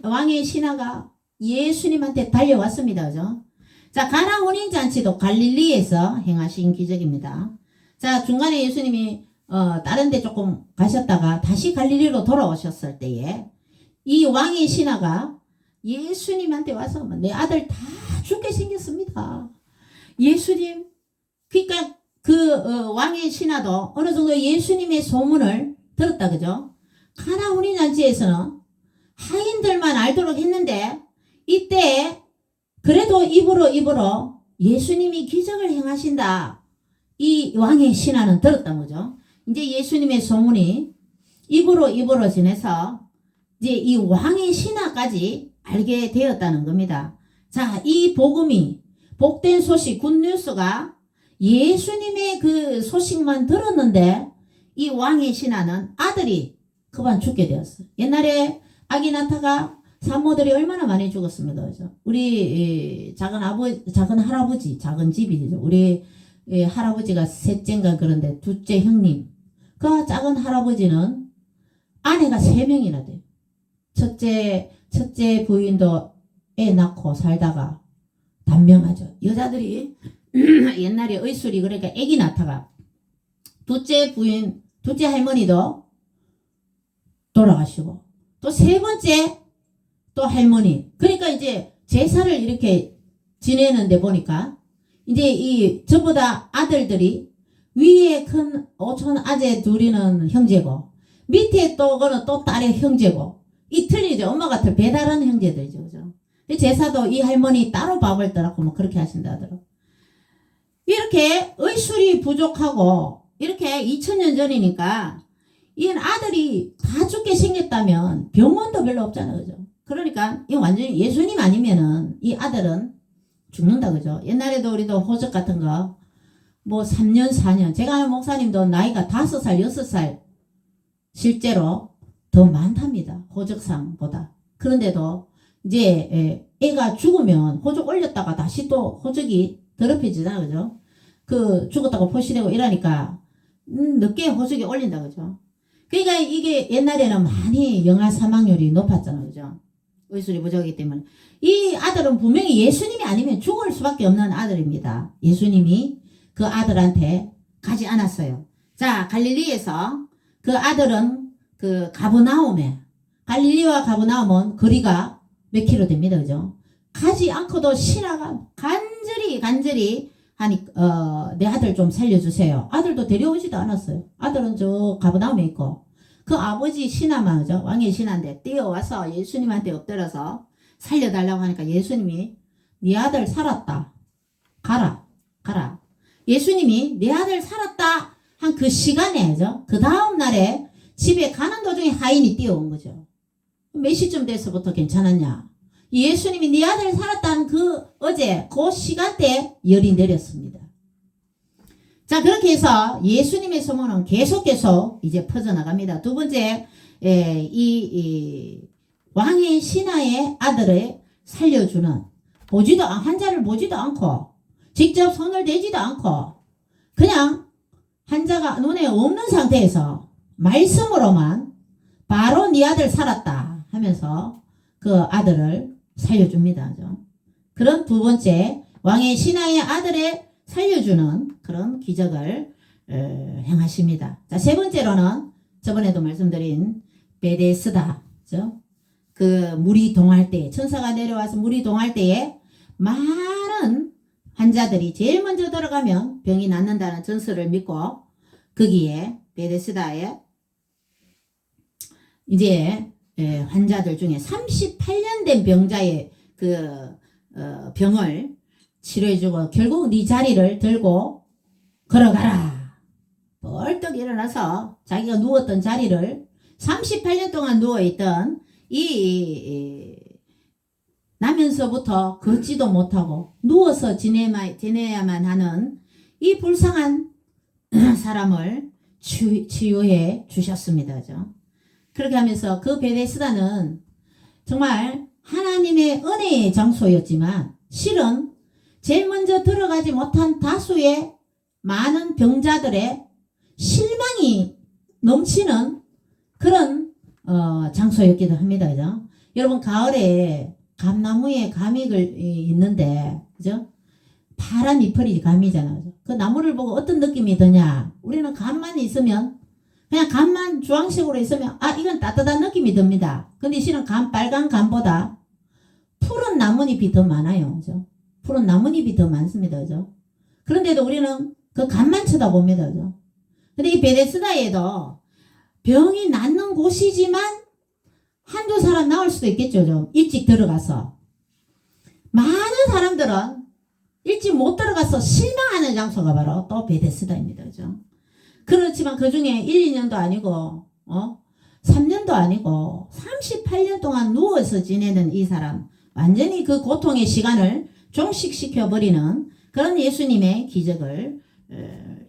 왕의 신하가 예수님한테 달려왔습니다. 그죠? 자, 가나 혼인잔치도 갈릴리에서 행하신 기적입니다. 자, 중간에 예수님이 다른 데 조금 가셨다가 다시 갈릴리로 돌아오셨을 때에 이 왕의 신하가 예수님한테 와서 내 아들 다 죽게 생겼습니다. 예수님, 그러니까 왕의 신하도 어느 정도 예수님의 소문을 들었다. 그죠? 가나 혼인잔치에서는 하인들만 알도록 했는데 이때 그래도 입으로 예수님이 기적을 행하신다. 이 왕의 신하는 들었단 거죠. 이제 예수님의 소문이 입으로 전해서 이제 이 왕의 신하까지 알게 되었다는 겁니다. 자, 이 복음이 복된 소식, 굿뉴스가 예수님의 그 소식만 들었는데 이 왕의 신하는 아들이 그만 죽게 되었어요. 옛날에 아기 낳다가 산모들이 얼마나 많이 죽었습니다. 그죠? 우리 작은 할아버지, 작은 집이죠. 우리 할아버지가 셋째인가 그런데 둘째 형님. 그 작은 할아버지는 아내가 3명이나 돼요. 첫째 부인도 애 낳고 살다가 단명하죠. 여자들이 옛날에 의술이 그러니까 애기 낳다가 둘째 할머니도 돌아가시고 또 세 번째 또 할머니. 그러니까 이제 제사를 이렇게 지내는데 보니까 이제 저보다 아들들이 위에 큰 오촌 아재 둘이는 형제고 밑에 그거는 또 딸의 형제고 이 틀리죠. 엄마 같은 배다른 형제들이죠. 그죠? 제사도 이 할머니 따로 밥을 떠라고 뭐 그렇게 하신다더라고. 이렇게 의술이 부족하고 이렇게 2000년 전이니까 이 아들이 다 죽게 생겼다면 병원도 별로 없잖아요. 그죠? 그러니까 이 완전히 예수님 아니면은 이 아들은 죽는다. 그죠? 옛날에도 우리도 호적 같은 거 뭐 3년 4년 제가 아는 목사님도 나이가 5살 6살 실제로 더 많답니다. 호적상보다. 그런데도 이제 애가 죽으면 호적 올렸다가 다시 또 호적이 더럽혀지잖아. 그죠? 죽었다고 표시되고 이러니까 늦게 호적이 올린다. 그죠? 그러니까 이게 옛날에는 많이 영아 사망률이 높았잖아. 그죠? 의술이 부족하기 때문에. 이 아들은 분명히 예수님이 아니면 죽을 수밖에 없는 아들입니다. 예수님이 그 아들한테 가지 않았어요. 자, 갈릴리에서 그 아들은 그 가브나움에, 갈릴리와 가브나움은 거리가 몇 킬로 됩니다. 그죠? 가지 않고도 신하가 간절히 하니, 내 아들 좀 살려주세요. 아들도 데려오지도 않았어요. 아들은 저 가브나움에 있고, 그 아버지 신하만, 그죠? 왕의 신하인데 뛰어와서 예수님한테 엎드려서 살려달라고 하니까 예수님이 네 아들 살았다. 가라. 예수님이 내 아들 살았다 한 그 시간에, 그죠? 그 다음 날에 집에 가는 도중에 하인이 뛰어온 거죠. 몇 시쯤 돼서부터 괜찮았냐? 예수님이 네 아들 살았다는 어제 그 시간대에 열이 내렸습니다. 자, 그렇게 해서 예수님의 소문은 계속 이제 퍼져나갑니다. 두 번째, 왕의 신하의 아들을 살려주는, 환자를 보지도 않고, 직접 손을 대지도 않고, 그냥 환자가 눈에 없는 상태에서 말씀으로만 바로 네 아들 살았다 하면서 그 아들을 살려줍니다. 그런 두 번째, 왕의 신하의 아들을 살려주는 그런 기적을 행하십니다. 자, 세 번째로는 저번에도 말씀드린 베데스다, 그 물이 동할 때, 천사가 내려와서 물이 동할 때에 많은 환자들이 제일 먼저 들어가면 병이 낫는다는 전설을 믿고 거기에 베데스다에 이제 환자들 중에 38년 된 병자의 병을 치료해주고 결국 네 자리를 들고 걸어가라. 벌떡 일어나서 자기가 누웠던 자리를 38년 동안 누워있던 나면서부터 걷지도 못하고 누워서 지내야만 하는 이 불쌍한 사람을 치유해 주셨습니다. 그렇게 하면서 그 베데스다는 정말 하나님의 은혜의 장소였지만 실은 제일 먼저 들어가지 못한 다수의 많은 병자들의 실망이 넘치는 그런 장소였기도 합니다. 그죠? 여러분 가을에 감나무에 감이 있는데 그죠? 파란 잎이 감이잖아요. 그죠? 그 나무를 보고 어떤 느낌이 드냐? 우리는 감만 있으면 그냥 감만 주황색으로 있으면 이건 따뜻한 느낌이 듭니다. 근데 실은 빨간 감보다 푸른 나뭇잎이 더 많아요. 그죠? 푸른 나뭇잎이 더 많습니다. 그죠? 그런데도 우리는 그 감만 쳐다봅니다. 그죠? 근데 이 베데스다에도 병이 낫는 곳이지만 한두 사람 나올 수도 있겠죠. 좀 일찍 들어가서. 많은 사람들은 일찍 못 들어가서 실망하는 장소가 바로 또 베데스다입니다. 그죠? 그렇지만 그 중에 1, 2년도 아니고 3년도 아니고 38년 동안 누워서 지내는 이 사람 완전히 그 고통의 시간을 종식시켜버리는 그런 예수님의 기적을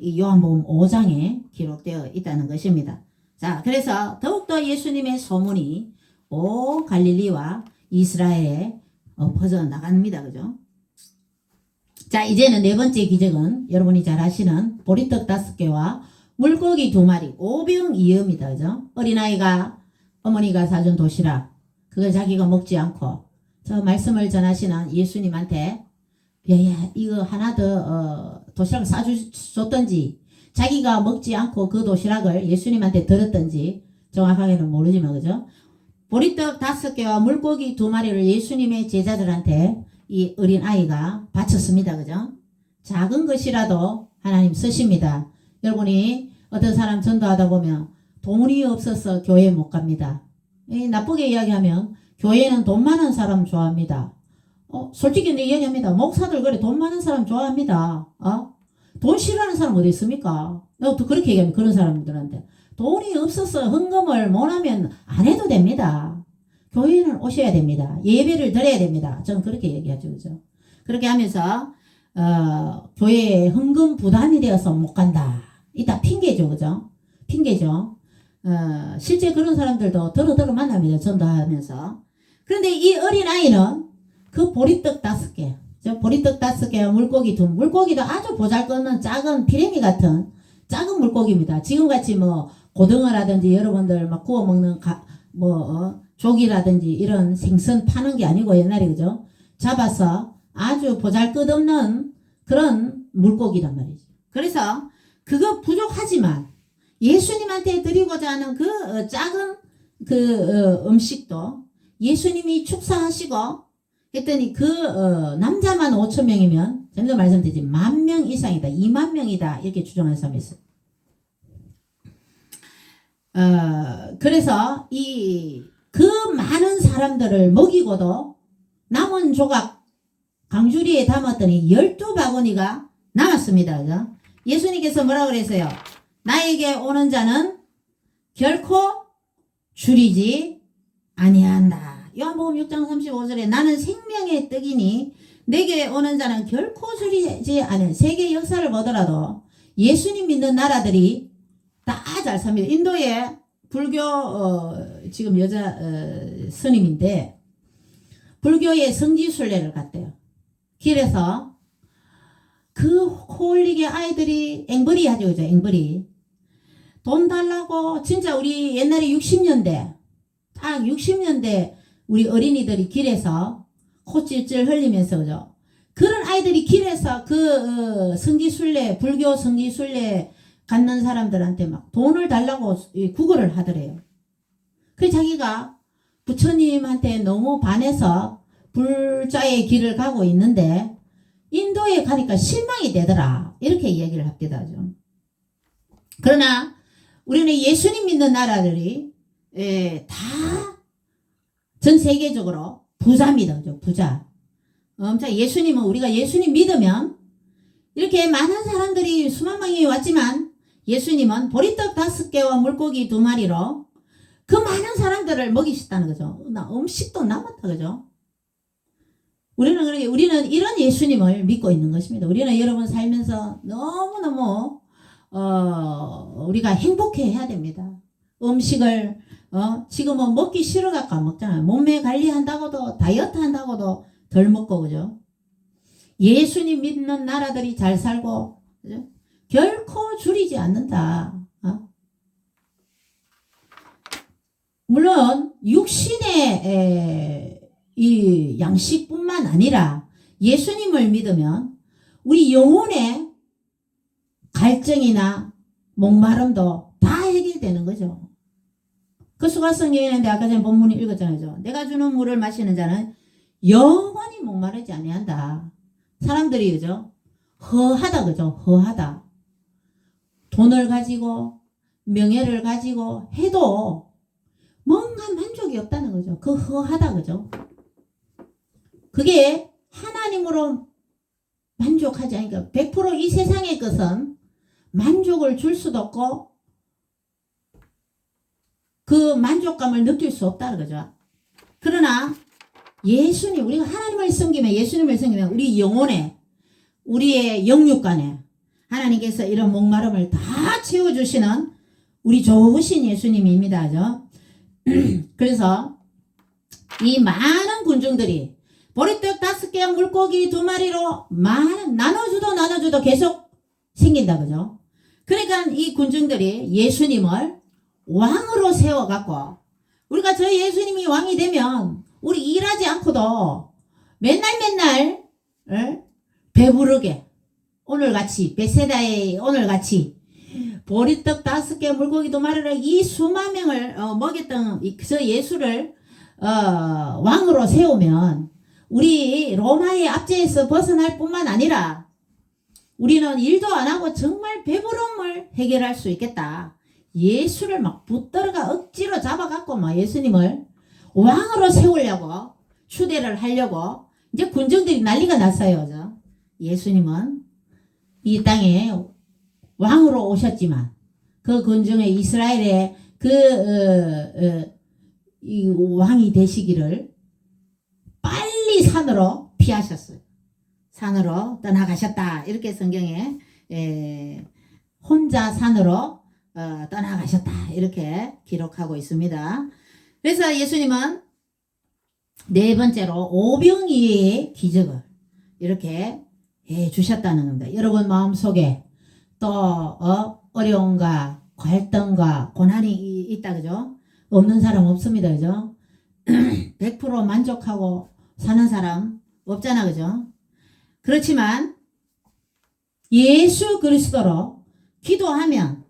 이 요한복음 5장에 기록되어 있다는 것입니다. 자, 그래서 더욱더 예수님의 소문이 온 갈릴리와 이스라엘에 퍼져나갑니다. 그죠? 자, 이제는 네 번째 기적은 여러분이 잘 아시는 보리떡 5개와 물고기 2마리, 오병이어입니다. 그죠? 어린아이가 어머니가 사준 도시락, 그걸 자기가 먹지 않고 저 말씀을 전하시는 예수님한테 이거 하나 더 도시락을 사줬던지 자기가 먹지 않고 그 도시락을 예수님한테 들었던지 정확하게는 모르지만 그죠? 보리떡 5개와 물고기 2마리를 예수님의 제자들한테 이 어린아이가 바쳤습니다. 그죠? 작은 것이라도 하나님 쓰십니다. 여러분이 어떤 사람 전도하다 보면 돈이 없어서 교회 못 갑니다. 나쁘게 이야기하면 교회는 돈 많은 사람 좋아합니다. 솔직히 내 이야기합니다. 목사들 그래 돈 많은 사람 좋아합니다. 돈 싫어하는 사람 어디 있습니까? 또 그렇게 얘기하면 그런 사람들한테 돈이 없어서 헌금을 못하면 안 해도 됩니다. 교회는 오셔야 됩니다. 예배를 드려야 됩니다. 저는 그렇게 얘기하죠. 그죠? 그렇게 하면서 교회에 헌금 부담이 되어서 못 간다. 이따 핑계죠. 그죠? 핑계죠. 실제 그런 사람들도 더러 만납니다. 전도하면서. 그런데 이 어린아이는 그 보리떡 5개, 보리떡 5개와 물고기 2, 물고기도 아주 보잘것없는 작은 피레미 같은 작은 물고기입니다. 지금같이 고등어라든지 여러분들 막 구워 먹는 조기라든지 이런 생선 파는 게 아니고 옛날에 그죠? 잡아서 아주 보잘것없는 그런 물고기란 말이죠. 그래서 그거 부족하지만 예수님한테 드리고자 하는 그 작은 그 음식도 예수님이 축사하시고 했더니 그 남자만 5천 명이면 전에도 말씀드렸지 10,000명 이상이다. 20,000명이다. 이렇게 주장하는 사람이 있어요. 그래서 그 많은 사람들을 먹이고도 남은 조각 강주리에 담았더니 12바구니가 남았습니다. 그죠? 예수님께서 뭐라고 그랬어요? 나에게 오는 자는 결코 줄이지 아니한다. 요한복음 6장 35절에 나는 생명의 떡이니 내게 오는 자는 결코 줄이지 않은 세계 역사를 보더라도 예수님 믿는 나라들이 다 잘 삽니다. 인도에 불교 지금 여자 스님인데 불교의 성지순례를 갔대요. 길에서 그 홀리게 아이들이 앵벌이 하죠. 그죠? 앵벌이 돈 달라고 진짜 우리 옛날에 60년대 딱 60년대 우리 어린이들이 길에서 콧질질 흘리면서 그죠? 그런 아이들이 길에서 그 성지순례 불교 성지순례 갖는 사람들한테 막 돈을 달라고 구걸을 하더래요. 그 자기가 부처님한테 너무 반해서 불자의 길을 가고 있는데 인도에 가니까 실망이 되더라. 이렇게 얘기를 합니다. 좀. 그러나 우리는 예수님 믿는 나라들이 다 전 세계적으로 부자입니다. 그죠? 부자. 예수님은 우리가 예수님 믿으면 이렇게 많은 사람들이 수만 명이 왔지만 예수님은 보리떡 5개와 물고기 2마리로 그 많은 사람들을 먹이셨다는 거죠. 음식도 남았다. 그죠? 우리는 이런 예수님을 믿고 있는 것입니다. 우리는 여러분 살면서 너무너무 우리가 행복해 해야 됩니다. 음식을 지금은 먹기 싫어갖고 안 먹잖아요. 몸매 관리한다고도 다이어트 한다고도 덜 먹고 그죠? 예수님 믿는 나라들이 잘 살고 그죠? 결코 줄이지 않는다. 물론 육신의 이 양식뿐만 아니라 예수님을 믿으면 우리 영혼의 갈증이나 목마름도 다 해결되는 거죠. 그 수가성경에는 아까 전에 본문이 읽었잖아요. 내가 주는 물을 마시는 자는 영원히 목마르지 아니한다. 사람들이 그죠? 허하다 그죠? 허하다. 돈을 가지고 명예를 가지고 해도 뭔가 만족이 없다는 거죠. 그 허하다 그죠? 그게 하나님으로 만족하지 않으니까 100% 이 세상의 것은 만족을 줄 수도 없고 그 만족감을 느낄 수 없다는 거죠. 그러나 예수님 우리가 하나님을 섬기면 예수님을 섬기면 우리 영혼에 우리의 영육간에 하나님께서 이런 목마름을 다 채워주시는 우리 좋으신 예수님입니다. 그죠? 그래서 이 많은 군중들이 보리떡 5개와 물고기 2마리로 나눠주도 계속 생긴다. 그죠? 그러니까 이 군중들이 예수님을 왕으로 세워갖고 우리가 저 예수님이 왕이 되면 우리 일하지 않고도 맨날 배부르게 오늘같이 베세다의 오늘같이 보리떡 5개 물고기 2마리를 이 수만 명을 먹였던 저 예수를 왕으로 세우면 우리 로마의 압제에서 벗어날 뿐만 아니라 우리는 일도 안 하고 정말 배부름을 해결할 수 있겠다. 예수를 막 붙들어가 억지로 잡아갖고 막 예수님을 왕으로 세우려고 추대를 하려고 이제 군중들이 난리가 났어요. 그죠? 예수님은 이 땅에 왕으로 오셨지만 그 군중의 이스라엘의 이 왕이 되시기를 빨리 산으로 피하셨어요. 산으로 떠나가셨다. 이렇게 성경에 혼자 산으로 떠나가셨다. 이렇게 기록하고 있습니다. 그래서 예수님은 네 번째로 오병이의 기적을 이렇게 해 주셨다는 겁니다. 여러분 마음속에 또 어려움과 갈등과 고난이 있다. 그죠? 없는 사람 없습니다. 그죠? 100% 만족하고 사는 사람 없잖아, 그죠? 그렇지만 예수 그리스도로 기도하면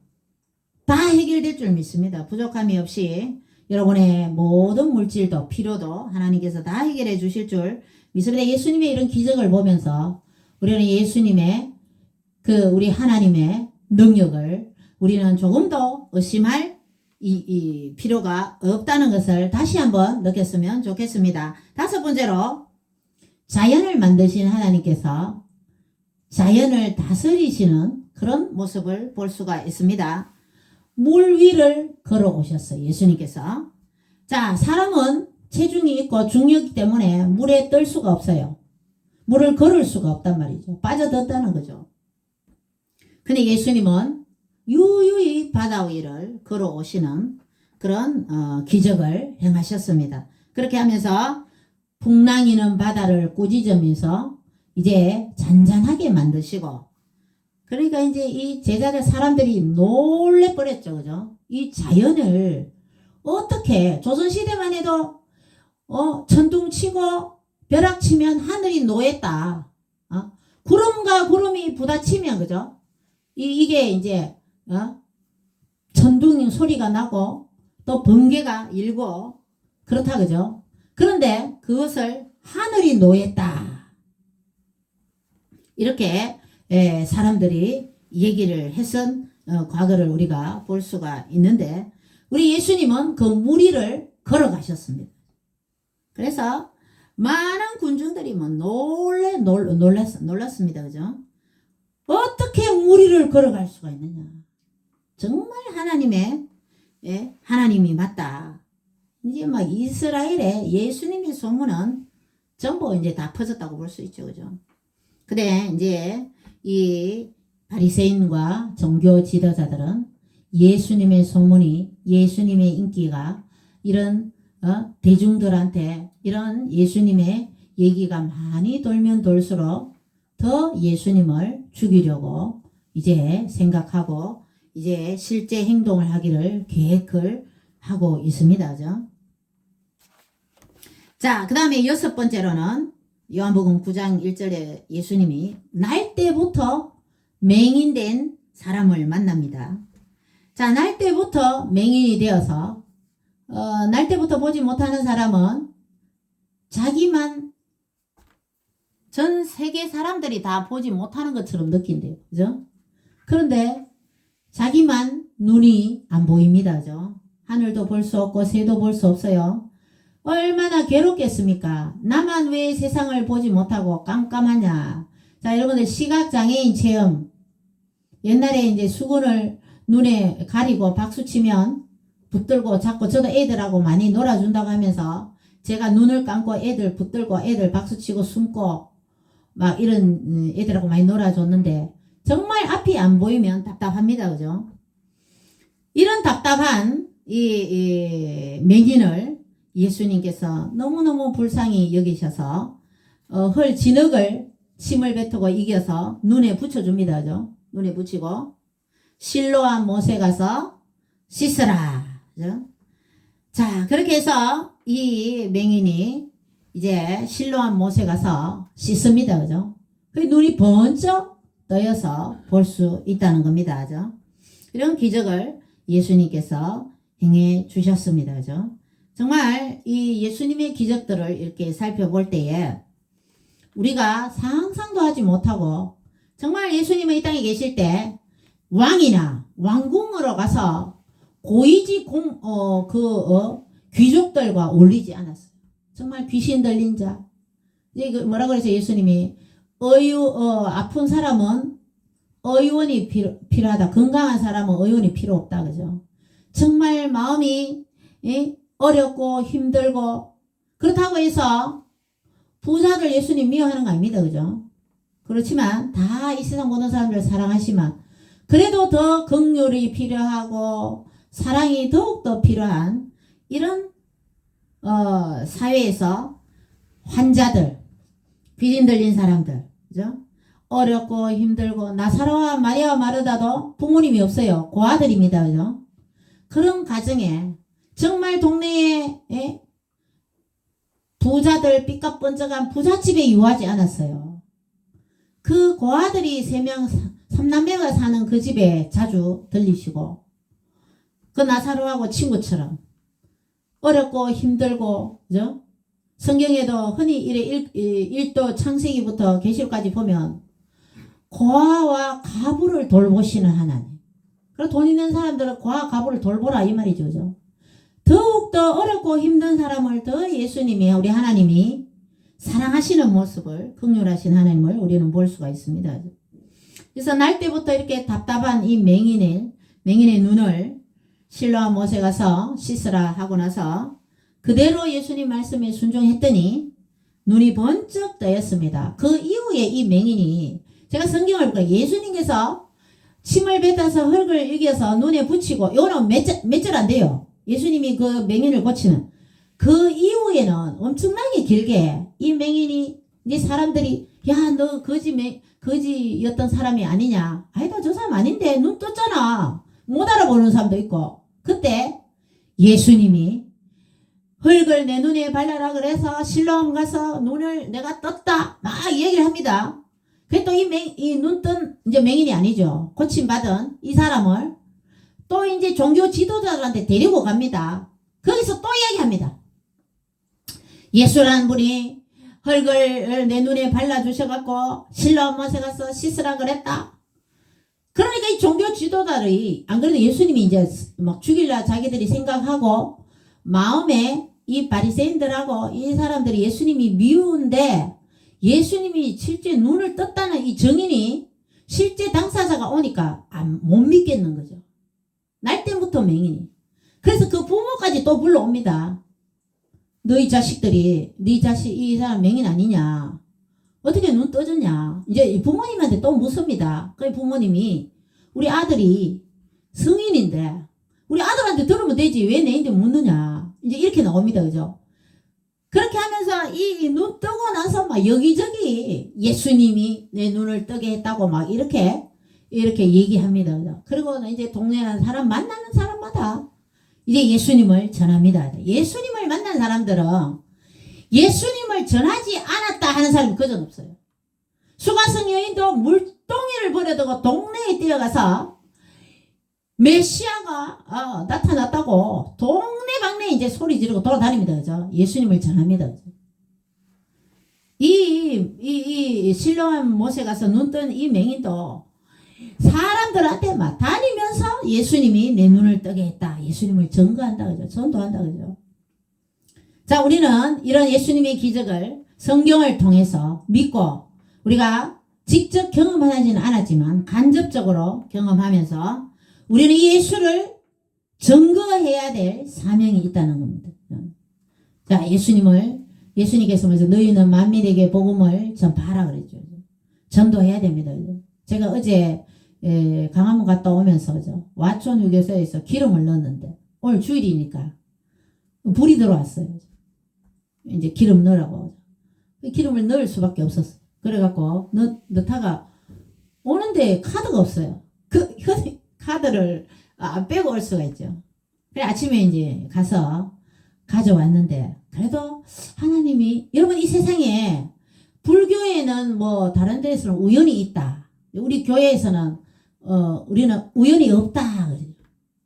다 해결될 줄 믿습니다. 부족함이 없이 여러분의 모든 물질도 필요도 하나님께서 다 해결해 주실 줄 믿습니다. 예수님의 이런 기적을 보면서 우리는 예수님의 우리 하나님의 능력을 우리는 조금 더 의심할 이 필요가 없다는 것을 다시 한번 느꼈으면 좋겠습니다. 다섯 번째로 자연을 만드신 하나님께서 자연을 다스리시는 그런 모습을 볼 수가 있습니다. 물 위를 걸어오셨어요. 예수님께서. 자, 사람은 체중이 있고 중력이기 때문에 물에 뜰 수가 없어요. 물을 걸을 수가 없단 말이죠. 빠져들었다는 거죠. 근데 예수님은 유유히 바다 위를 걸어오시는 그런 기적을 행하셨습니다. 그렇게 하면서 풍랑이는 바다를 꾸짖으면서 이제 잔잔하게 만드시고, 그러니까 이제 이 제자들 사람들이 놀래버렸죠. 그죠? 이 자연을 어떻게 조선시대만 해도 천둥 치고 벼락 치면 하늘이 노했다. 구름과 구름이 부딪히면, 그죠? 이게 이제 천둥 소리가 나고 또 번개가 일고 그렇다, 그죠? 그런데 그것을 하늘이 노했다. 이렇게 사람들이 얘기를 했은 과거를 우리가 볼 수가 있는데, 우리 예수님은 그 물 위를 걸어가셨습니다. 그래서 많은 군중들이 뭐 놀랐습니다. 그죠? 어떻게 물 위를 걸어갈 수가 있느냐. 정말 하나님이 맞다. 이제 막 이스라엘에 예수님의 소문은 전부 이제 다 퍼졌다고 볼 수 있죠. 그죠? 근데 이제 이 바리새인과 종교 지도자들은 예수님의 소문이, 예수님의 인기가 이런 대중들한테 이런 예수님의 얘기가 많이 돌면 돌수록 더 예수님을 죽이려고 이제 생각하고 이제 실제 행동을 하기를 계획을 하고 있습니다. 그죠? 자, 그 다음에 여섯 번째로는 요한복음 9장 1절에 예수님이 날 때부터 맹인된 사람을 만납니다. 자, 날 때부터 맹인이 되어서 날 때부터 보지 못하는 사람은 자기만 전 세계 사람들이 다 보지 못하는 것처럼 느낀대요. 그죠? 그런데 자기만 눈이 안 보입니다. 그죠? 하늘도 볼 수 없고 새도 볼 수 없어요. 얼마나 괴롭겠습니까? 나만 왜 세상을 보지 못하고 깜깜하냐. 자, 여러분들 시각장애인 체험. 옛날에 이제 수건을 눈에 가리고 박수치면 붙들고 자꾸 저도 애들하고 많이 놀아준다고 하면서 제가 눈을 감고 애들 붙들고 애들 박수치고 숨고 막 이런 애들하고 많이 놀아줬는데 정말 앞이 안 보이면 답답합니다. 그죠? 이런 답답한 이 맹인을 예수님께서 너무너무 불쌍히 여기셔서 헐 진흙을 침을 뱉고 이겨서 눈에 붙여줍니다. 그죠? 눈에 붙이고 실로암 못에 가서 씻으라. 그죠? 자, 그렇게 해서 이 맹인이 이제 실로암 못에 가서 씻습니다. 그죠? 그 눈이 번쩍 떠여서 볼 수 있다는 겁니다. 그죠? 이런 기적을 예수님께서 행해 주셨습니다. 그죠? 정말 이 예수님의 기적들을 이렇게 살펴볼 때에 우리가 상상도 하지 못하고 정말 예수님은 이 땅에 계실 때 왕이나 왕궁으로 가서 고위직 귀족들과 어울리지 않았어요. 정말 귀신 들린 자. 이게 뭐라 그래서 예수님이 아픈 사람은 의원이 필요하다. 건강한 사람은 의원이 필요 없다. 그죠? 정말 마음이 어렵고 힘들고 그렇다고 해서 부자들 예수님 미워하는 거 아닙니다. 그죠? 그렇지만 다 이 세상 모든 사람들을 사랑하시면 그래도 더 긍휼이 필요하고 사랑이 더욱더 필요한 이런 사회에서 환자들, 귀신 들린 사람들, 그죠? 어렵고 힘들고 나사로와 마리아와 마르다도 부모님이 없어요. 고아들입니다. 그죠? 그런 가정에 정말 동네에 부자들 삐까뻔쩍한 부잣집에 유하지 않았어요. 그 고아들이 3명 3남매가 사는 그 집에 자주 들리시고 그 나사로하고 친구처럼 어렵고 힘들고 그죠? 성경에도 흔히 이래 1도 창세기부터 계시록까지 보면 고아와 가부를 돌보시는 하나님. 그리고 돈 있는 사람들은 고아 가부를 돌보라 이 말이죠. 그죠? 더욱더 어렵고 힘든 사람을 더 예수님이 우리 하나님이 사랑하시는 모습을 긍휼하신 하나님을 우리는 볼 수가 있습니다. 그래서 날 때부터 이렇게 답답한 이 맹인의 눈을 실로암 못에 가서 씻으라 하고 나서 그대로 예수님 말씀에 순종했더니 눈이 번쩍 뜨였습니다. 그 이후에 이 맹인이 제가 성경을 보니까 예수님께서 침을 뱉어서 흙을 이겨서 눈에 붙이고 이거는 몇 절 안 돼요. 예수님이 그 맹인을 고치는 그 이후에는 엄청나게 길게 이 맹인이 이제 사람들이 야 너 거지였던 사람이 아니냐. 아니다 저 사람 아닌데 눈 떴잖아. 못 알아보는 사람도 있고 그때 예수님이 흙을 내 눈에 발라라 그래서 실로암 가서 눈을 내가 떴다 막 얘기를 합니다. 그래 또 이 눈 뜬 이제 맹인이 아니죠. 고침받은 이 사람을 또 이제 종교 지도자들한테 데리고 갑니다. 거기서 또 이야기합니다. 예수라는 분이 흙을 내 눈에 발라주셔갖고 실로암 못에 가서 씻으라 그랬다. 그러니까 이 종교 지도자들이 안 그래도 예수님이 이제 막 죽일라 자기들이 생각하고 마음에 이 바리새인들하고 이 사람들이 예수님이 미운데 예수님이 실제 눈을 떴다는 이 증인이 실제 당사자가 오니까 못 믿겠는 거죠. 날 때부터 맹인이. 그래서 그 부모까지 또 불러옵니다. 너희 자식들이 이 사람 맹인 아니냐. 어떻게 눈 떠졌냐. 이제 부모님한테 또 묻습니다. 그 부모님이 우리 아들이 성인인데 우리 아들한테 들으면 되지 왜 내인데 묻느냐. 이제 이렇게 나옵니다. 그죠? 그렇게 하면서 이 눈 뜨고 나서 막 여기저기 예수님이 내 눈을 뜨게 했다고 막 이렇게 얘기합니다. 그죠? 그리고 이제 동네나 사람 만나는 사람마다 이제 예수님을 전합니다. 예수님을 만난 사람들은 예수님을 전하지 않았다 하는 사람이 그전 없어요. 수가성 여인도 물동이를 버려두고 동네에 뛰어가서 메시아가 나타났다고 동네방네 이제 소리 지르고 돌아다닙니다. 그죠? 예수님을 전합니다. 그죠? 이 실로암 못에 가서 눈 뜬 이 맹인도 사람들한테 막 다니면서 예수님이 내 눈을 뜨게 했다. 예수님을 증거한다. 그죠? 전도한다. 그죠? 자, 우리는 이런 예수님의 기적을 성경을 통해서 믿고 우리가 직접 경험하지는 않았지만 간접적으로 경험하면서 우리는 이 예수를 증거해야 될 사명이 있다는 겁니다. 자, 예수님께서 먼저 너희는 만민에게 복음을 전파하라 그랬죠. 전도해야 됩니다. 제가 어제 강화문 갔다 오면서 와촌 휴게소에서 기름을 넣었는데 오늘 주일이니까 불이 들어왔어요. 이제 기름 넣으라고. 기름을 넣을 수밖에 없었어. 그래갖고 넣다가 오는데 카드가 없어요. 그 카드를 안 빼고 올 수가 있죠. 그래 아침에 이제 가서 가져왔는데 그래도 하나님이 여러분 이 세상에 불교에는 뭐 다른 데에서는 우연이 있다. 우리 교회에서는 우리는 우연이 없다.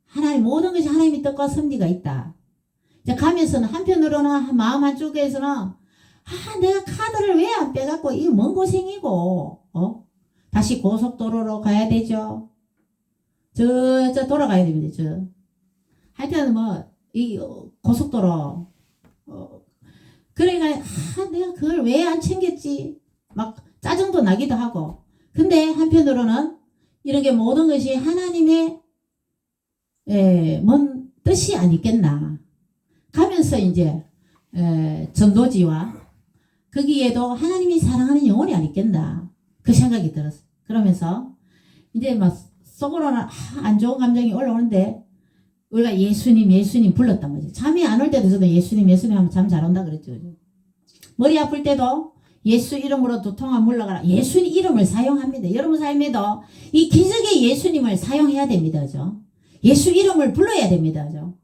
하나님 모든 것이 하나님의 뜻과 섭리가 있다. 이제 가면서는 한편으로는 마음 한쪽에서는 내가 카드를 왜 안 빼갖고 이 먼 고생이고 다시 고속도로로 가야 되죠. 저 돌아가야 됩니다. 하여튼 이 고속도로 그러니까 내가 그걸 왜 안 챙겼지 막 짜증도 나기도 하고 근데 한편으로는 이런 게 모든 것이 하나님의 뭔 뜻이 아니겠나 가면서 이제 전도지와 거기에도 하나님이 사랑하는 영혼이 아니겠나 그 생각이 들었어. 그러면서 이제 막 속으로는 안 좋은 감정이 올라오는데 우리가 예수님 불렀단 말이죠. 잠이 안 올 때도 저도 예수님 하면 잠 잘 온다 그랬죠. 머리 아플 때도 예수 이름으로 두통아 물러가라. 예수님 이름을 사용합니다. 여러분 삶에도 이 기적의 예수님을 사용해야 됩니다. 그죠? 예수 이름을 불러야 됩니다. 그죠?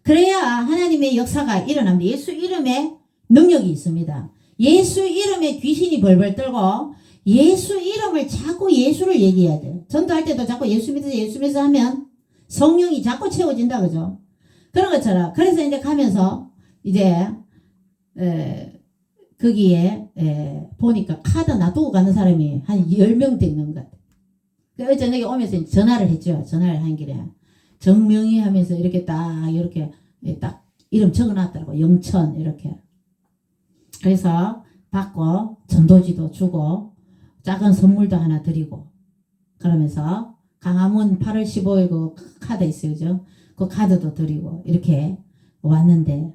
그래야 하나님의 역사가 일어납니다. 예수 이름에 능력이 있습니다. 예수 이름에 귀신이 벌벌 떨고 예수 이름을 자꾸 예수를 얘기해야 돼요. 전도할 때도 자꾸 예수 믿어서 예수 믿어서 하면 성령이 자꾸 채워진다 그죠? 그런 것처럼 그래서 이제 가면서 이제 거기에 보니까 카드 놔두고 가는 사람이 한 10명 되는 것 같아요. 그래서 저녁에 오면서 전화를 했죠. 전화를 한 길에 정명희 하면서 이렇게 딱 이렇게 딱 이름 적어놨더라고. 영천 이렇게. 그래서 받고 전도지도 주고 작은 선물도 하나 드리고 그러면서 강화문 8월 15일 그 카드 있어요. 그죠? 그 카드도 드리고 이렇게 왔는데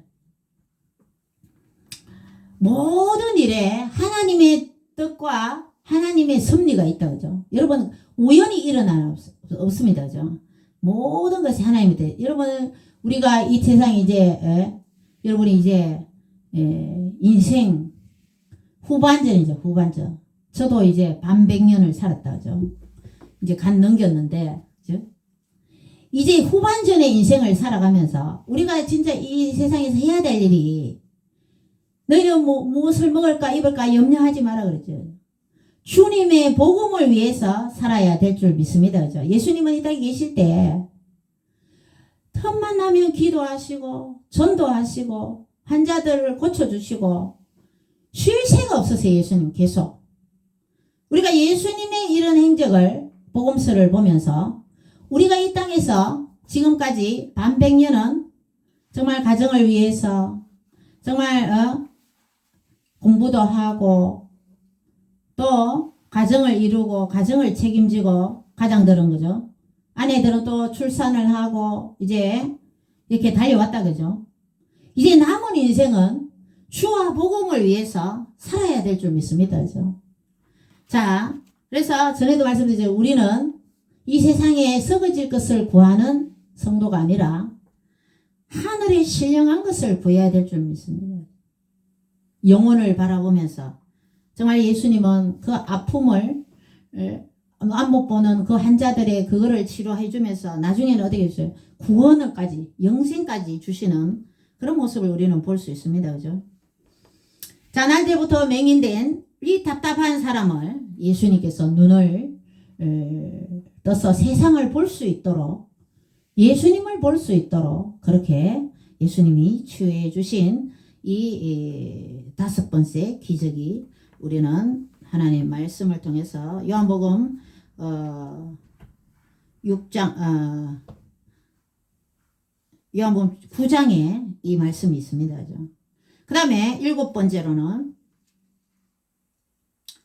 모든 일에 하나님의 뜻과 하나님의 섭리가 있다. 그죠? 여러분 우연히 일어나는 없습니다. 그죠? 모든 것이 하나님의 뜻. 여러분 우리가 이 세상에 이제 여러분이 이제 인생 후반전이죠. 후반전. 저도 이제 반백년을 살았다. 그죠? 이제 간 넘겼는데 그죠? 이제 후반전의 인생을 살아가면서 우리가 진짜 이 세상에서 해야 될 일이 너희는 무엇을 먹을까 입을까 염려하지 마라 그랬죠. 주님의 복음을 위해서 살아야 될 줄 믿습니다. 그죠? 예수님은 이 땅에 계실 때 틈만 나면 기도하시고 전도하시고 환자들을 고쳐주시고 쉴 새가 없으세요. 예수님 계속. 우리가 예수님의 이런 행적을 복음서를 보면서 우리가 이 땅에서 지금까지 반백년은 정말 가정을 위해서 정말 공부도 하고 또 가정을 이루고 가정을 책임지고 가장들은 그죠? 아내들은 또 출산을 하고 이제 이렇게 달려왔다 그죠? 이제 남은 인생은 주와 복음을 위해서 살아야 될 줄 믿습니다. 그죠? 자, 그래서 전에도 말씀드렸죠. 우리는 이 세상에 썩어질 것을 구하는 성도가 아니라 하늘에 신령한 것을 구해야 될 줄 믿습니다. 영혼을 바라보면서 정말 예수님은 그 아픔을 안 못 보는 그 환자들의 그거를 치료해 주면서 나중에는 어떻게 했어요? 구원을까지 영생까지 주시는 그런 모습을 우리는 볼 수 있습니다. 그죠? 자, 날때부터 맹인된 이 답답한 사람을 예수님께서 눈을 떠서 세상을 볼 수 있도록 예수님을 볼 수 있도록 그렇게 예수님이 치유해 주신 이 5번째 기적이 우리는 하나님의 말씀을 통해서 요한복음 6장 요한복음 9장에 이 말씀이 있습니다. 그 다음에 7번째로는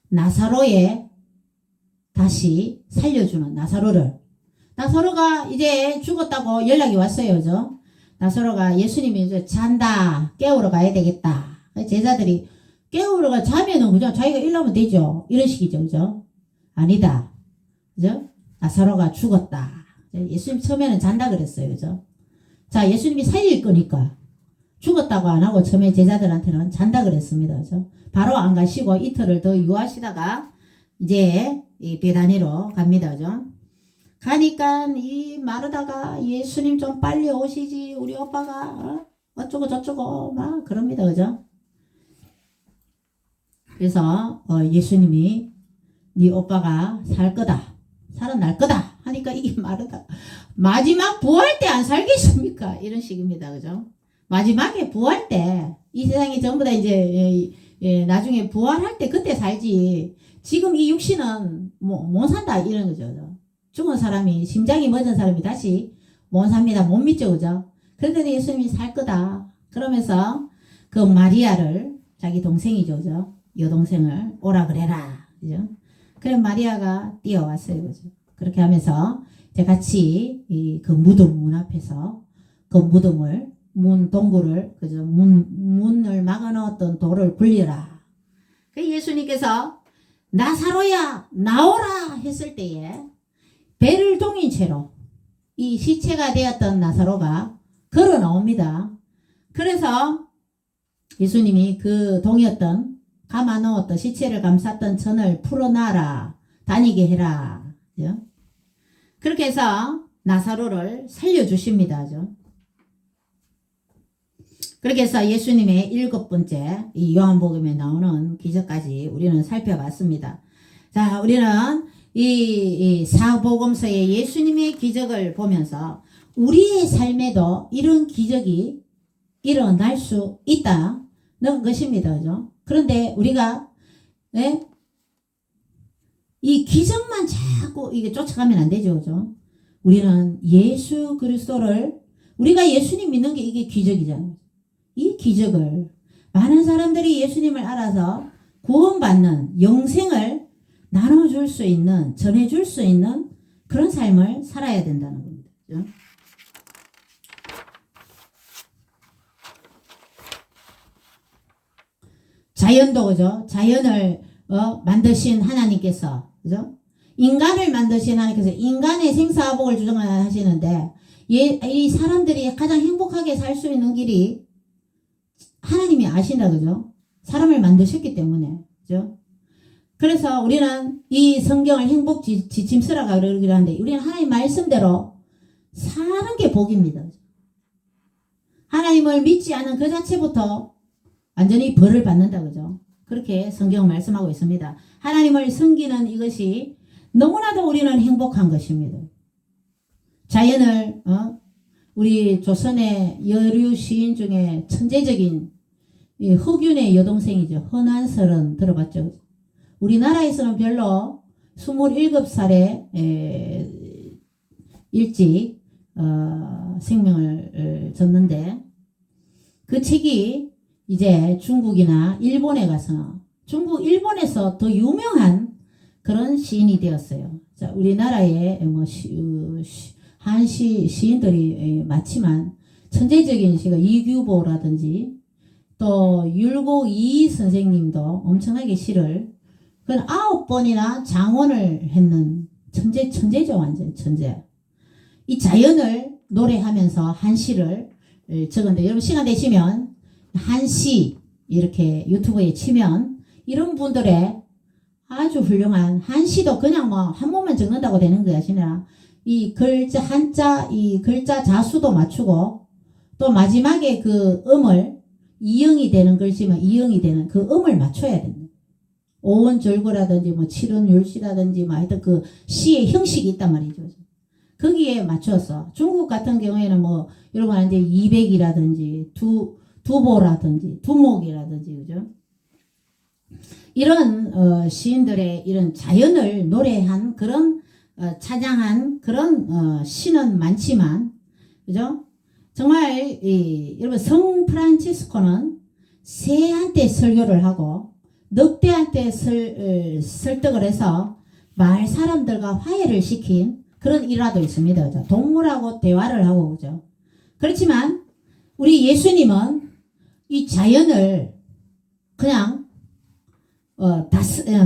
나사로의 다시 살려주는 나사로가 이제 죽었다고 연락이 왔어요. 그죠? 나사로가 예수님이 이제 잔다 깨우러 가야 되겠다. 제자들이 깨우러 자면은 그죠? 자기가 일하면 되죠. 이런 식이죠. 그죠? 아니다. 그죠? 나사로가 죽었다. 예수님 처음에는 잔다 그랬어요. 그죠? 자, 예수님이 살릴 거니까 죽었다고 안 하고 처음에 제자들한테는 잔다 그랬습니다. 그죠? 바로 안 가시고 이틀을 더 유하시다가 이제 이 베다니로 갑니다. 그죠? 가니까 이 마르다가 예수님 좀 빨리 오시지 우리 오빠가 어쩌고 저쩌고 막 그럽니다. 그죠? 그래서 예수님이 네 오빠가 살 거다 살아날 거다 하니까 이게 마르다 마지막 부활 때 안 살겠습니까? 이런 식입니다. 그죠? 마지막에 부활 때 이 세상이 전부 다 이제 나중에 부활할 때 그때 살지 지금 이 육신은 못 산다 이런 거죠. 죽은 사람이 심장이 멎은 사람이 다시 못 삽니다. 못 믿죠. 그죠? 그런데 예수님이 살 거다. 그러면서 그 마리아를 자기 동생이죠. 그죠? 여동생을 오라 그래라. 그죠? 그래 마리아가 뛰어왔어요. 그죠? 그렇게 하면서 이제 같이 그 무덤 문 앞에서 그 무덤을 동굴을 그죠? 문을 막아 넣었던 돌을 굴려라. 그 예수님께서 나사로야 나오라 했을 때에 배를 동인 채로 이 시체가 되었던 나사로가 걸어 나옵니다. 그래서 예수님이 그 동이었던 감아 넣었던 시체를 감쌌던 천을 풀어놔라 다니게 해라. 그죠? 그렇게 해서 나사로를 살려주십니다. 그죠? 그렇게 해서 예수님의 7번째 이 요한복음에 나오는 기적까지 우리는 살펴봤습니다. 자, 우리는 이 사복음서의 예수님의 기적을 보면서 우리의 삶에도 이런 기적이 일어날 수 있다는 것입니다. 그죠? 그런데 우리가 이 기적만 자꾸 이게 쫓아가면 안 되죠. 그죠? 우리는 예수 그리스도를 우리가 예수님 믿는 게 이게 기적이잖아요. 이 기적을 많은 사람들이 예수님을 알아서 구원받는 영생을 나눠줄 수 있는 전해줄 수 있는 그런 삶을 살아야 된다는 겁니다. 그죠? 자연도 그죠? 자연을 만드신 하나님께서 그죠? 인간을 만드신 하나님께서 인간의 생사화복을 주장하시는데 이 사람들이 가장 행복하게 살 수 있는 길이 하나님이 아신다 그죠? 사람을 만드셨기 때문에 그죠? 그래서 우리는 이 성경을 행복 지침서라고 그러기도 하는데 우리는 하나님 말씀대로 사는 게 복입니다. 하나님을 믿지 않은 그 자체부터 완전히 벌을 받는다 그죠? 그렇게 성경 말씀하고 있습니다. 하나님을 섬기는 이것이 너무나도 우리는 행복한 것입니다. 자연을 우리 조선의 여류 시인 중에 천재적인 허균의 여동생이죠. 허난설은 들어봤죠? 우리나라에서는 별로 27살에 일찍 생명을 졌는데 그 책이 이제 중국이나 일본에 가서 일본에서 더 유명한 그런 시인이 되었어요. 자, 우리나라의 뭐 한시 시인들이 많지만 천재적인 시가 이규보라든지 또 율곡 이이 선생님도 엄청나게 시를 그건 9번이나 장원을 했는 천재죠. 완전 천재. 이 자연을 노래하면서 한 시를 적은데 여러분 시간 되시면 한시 이렇게 유튜브에 치면 이런 분들의 아주 훌륭한 한시도 그냥 뭐 한 번만 적는다고 되는 거야. 아시나? 이 글자 한자 이 글자 자수도 맞추고 또 마지막에 그 음을 이응이 되는 글씨면 이응이 되는 그 음을 맞춰야 됩니다. 오원절구라든지 뭐 칠은율시라든지 뭐 하여튼 그 시의 형식이 있단 말이죠. 거기에 맞춰서 중국 같은 경우에는 뭐 여러분 아는데 200이라든지 두보라든지 두목이라든지 그죠? 이런 시인들의 이런 자연을 노래한 그런 찬양한 그런 시는 많지만 그죠? 정말 여러분 성 프란치스코는 새한테 설교를 하고 넉대한테 설득을 해서 마을 사람들과 화해를 시킨 그런 일화도 있습니다. 그죠? 동물하고 대화를 하고 그죠? 그렇지만 우리 예수님은 이 자연을 그냥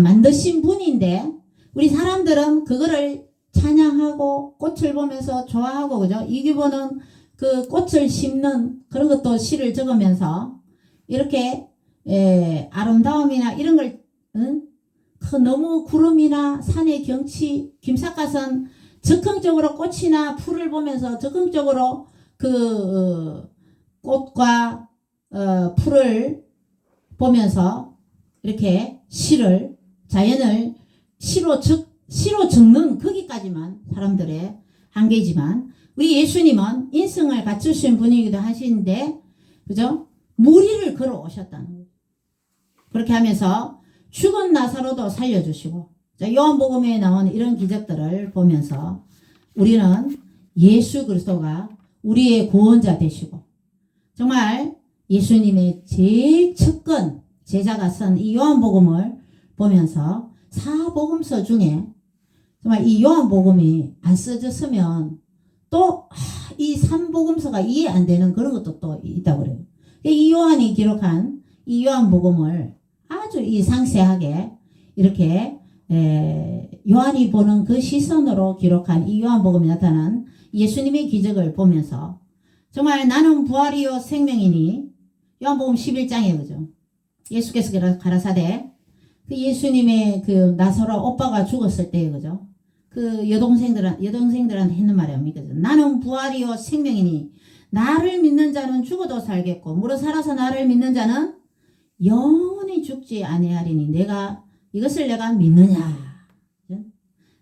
만드신 분인데 우리 사람들은 그거를 찬양하고 꽃을 보면서 좋아하고 그죠? 이규보는 그 꽃을 심는 그런 것도 시를 적으면서 이렇게 아름다움이나 이런 걸 그 너무 구름이나 산의 경치 김삿갓은 적극적으로 꽃이나 풀을 보면서 적극적으로 그 꽃과 풀을 보면서 이렇게 시를 자연을 시로 적는 거기까지만 사람들의 한계지만 우리 예수님은 인성을 갖추신 분이기도 하신데 그죠? 무리를 걸어 오셨다는 거예요. 그렇게 하면서 죽은 나사로도 살려주시고 자, 요한복음에 나온 이런 기적들을 보면서 우리는 예수 그리스도가 우리의 구원자 되시고 정말 예수님의 제일 첫건 제자가 쓴 이 요한복음을 보면서 사복음서 중에 정말 이 요한복음이 안 써졌으면 또 이 삼복음서가 이해 안 되는 그런 것도 또 있다고 그래요. 이 요한이 기록한 이 요한복음을 아주 이 상세하게 이렇게 요한이 보는 그 시선으로 기록한 이 요한복음에 나타난 예수님의 기적을 보면서 정말 나는 부활이요 생명이니 요한복음 11장에 그죠? 예수께서 가라사대 그 예수님의 그 나사로 오빠가 죽었을 때 그죠? 그 여동생들한테 했는 말이 뭡니까? 나는 부활이요 생명이니 나를 믿는 자는 죽어도 살겠고 무릇 살아서 나를 믿는 자는 영원히 죽지 아니하리니 이것을 내가 믿느냐.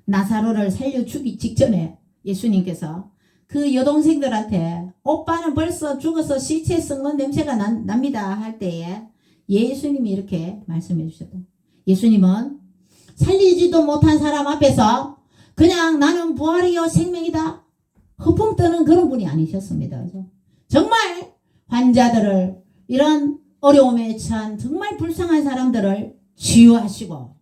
나사로를 살려 죽기 직전에 예수님께서 그 여동생들한테 오빠는 벌써 죽어서 시체 썩은 냄새가 납니다 할 때에 예수님이 이렇게 말씀해 주셨다. 예수님은 살리지도 못한 사람 앞에서 그냥 나는 부활이요 생명이다 허풍 뜨는 그런 분이 아니셨습니다. 정말 환자들을 이런 어려움에 처한 정말 불쌍한 사람들을 치유하시고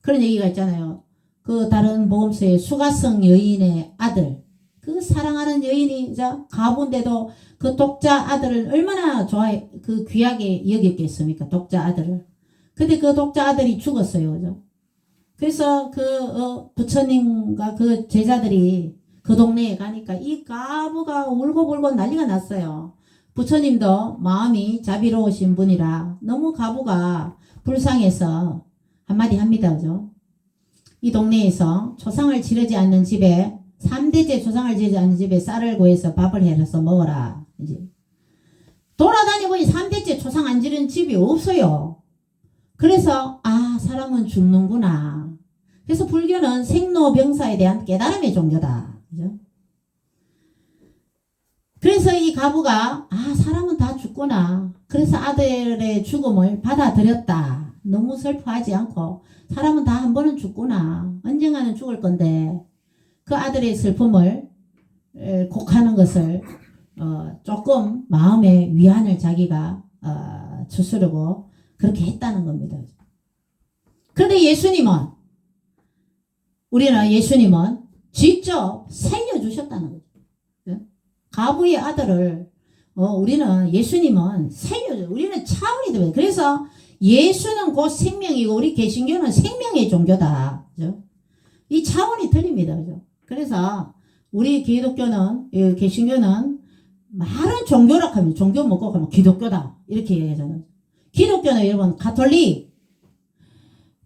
그런 얘기가 있잖아요. 그 다른 복음서에 수가성 여인의 아들 그 사랑하는 여인이 가본데도 그 독자 아들을 얼마나 좋아해 그 귀하게 여겼겠습니까? 독자 아들을. 근데 그 독자 아들이 죽었어요. 그죠? 그래서 부처님과 그 제자들이 그 동네에 가니까 이 가부가 울고불고 난리가 났어요. 부처님도 마음이 자비로우신 분이라 너무 가부가 불쌍해서 한마디 합니다. 그죠? 이 동네에서 조상을 지르지 않는 집에 3대째 조상을 지르지 않는 집에 쌀을 구해서 밥을 해서 먹어라. 이제 돌아다니보니 3대째 조상 안 지른 집이 없어요. 그래서 사람은 죽는구나. 그래서 불교는 생로병사에 대한 깨달음의 종교다. 그죠? 그래서 이 가부가 사람은 다 죽구나. 그래서 아들의 죽음을 받아들였다. 너무 슬퍼하지 않고 사람은 다 한 번은 죽구나. 언젠가는 죽을 건데 그 아들의 슬픔을 곡하는 것을 조금 마음의 위안을 자기가 주스르고 그렇게 했다는 겁니다. 그런데 예수님은 직접 살려주셨다는 거죠. 가부의 아들을 예수님은 살려줘. 우리는 차원이 됩니다. 그래서 예수는 곧 생명이고 우리 개신교는 생명의 종교다. 그죠? 이 차원이 틀립니다. 그죠? 그래서 우리 기독교는 개신교는 말은 종교라 하면 종교 먹고 가면 기독교다 이렇게 얘기하잖아요. 기독교는 여러분 가톨릭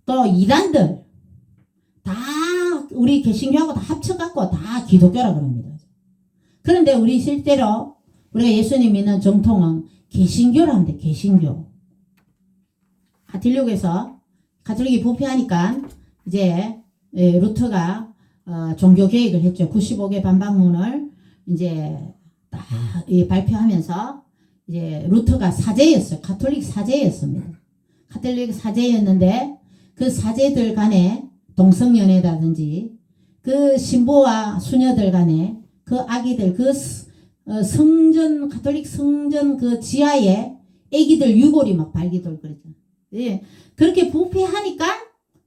또 이단들 다 우리 개신교하고 다 합쳐갖고 다 기독교라 그럽니다. 그런데 우리 실제로 우리가 예수님 믿는 정통은 개신교라 합니다. 개신교. 가톨릭이 부패하니까 이제 루터가 종교 개혁을 했죠. 95개 반박문을 이제 딱 발표하면서 이제 루터가 사제였어요. 가톨릭 사제였습니다. 가톨릭 사제였는데 그 사제들 간에 동성연애라든지 그 신부와 수녀들 간에 그 아기들 성전 가톨릭 성전 그 지하에 아기들 유골이 막 발기돌 그랬죠. 예. 그렇게 부패하니까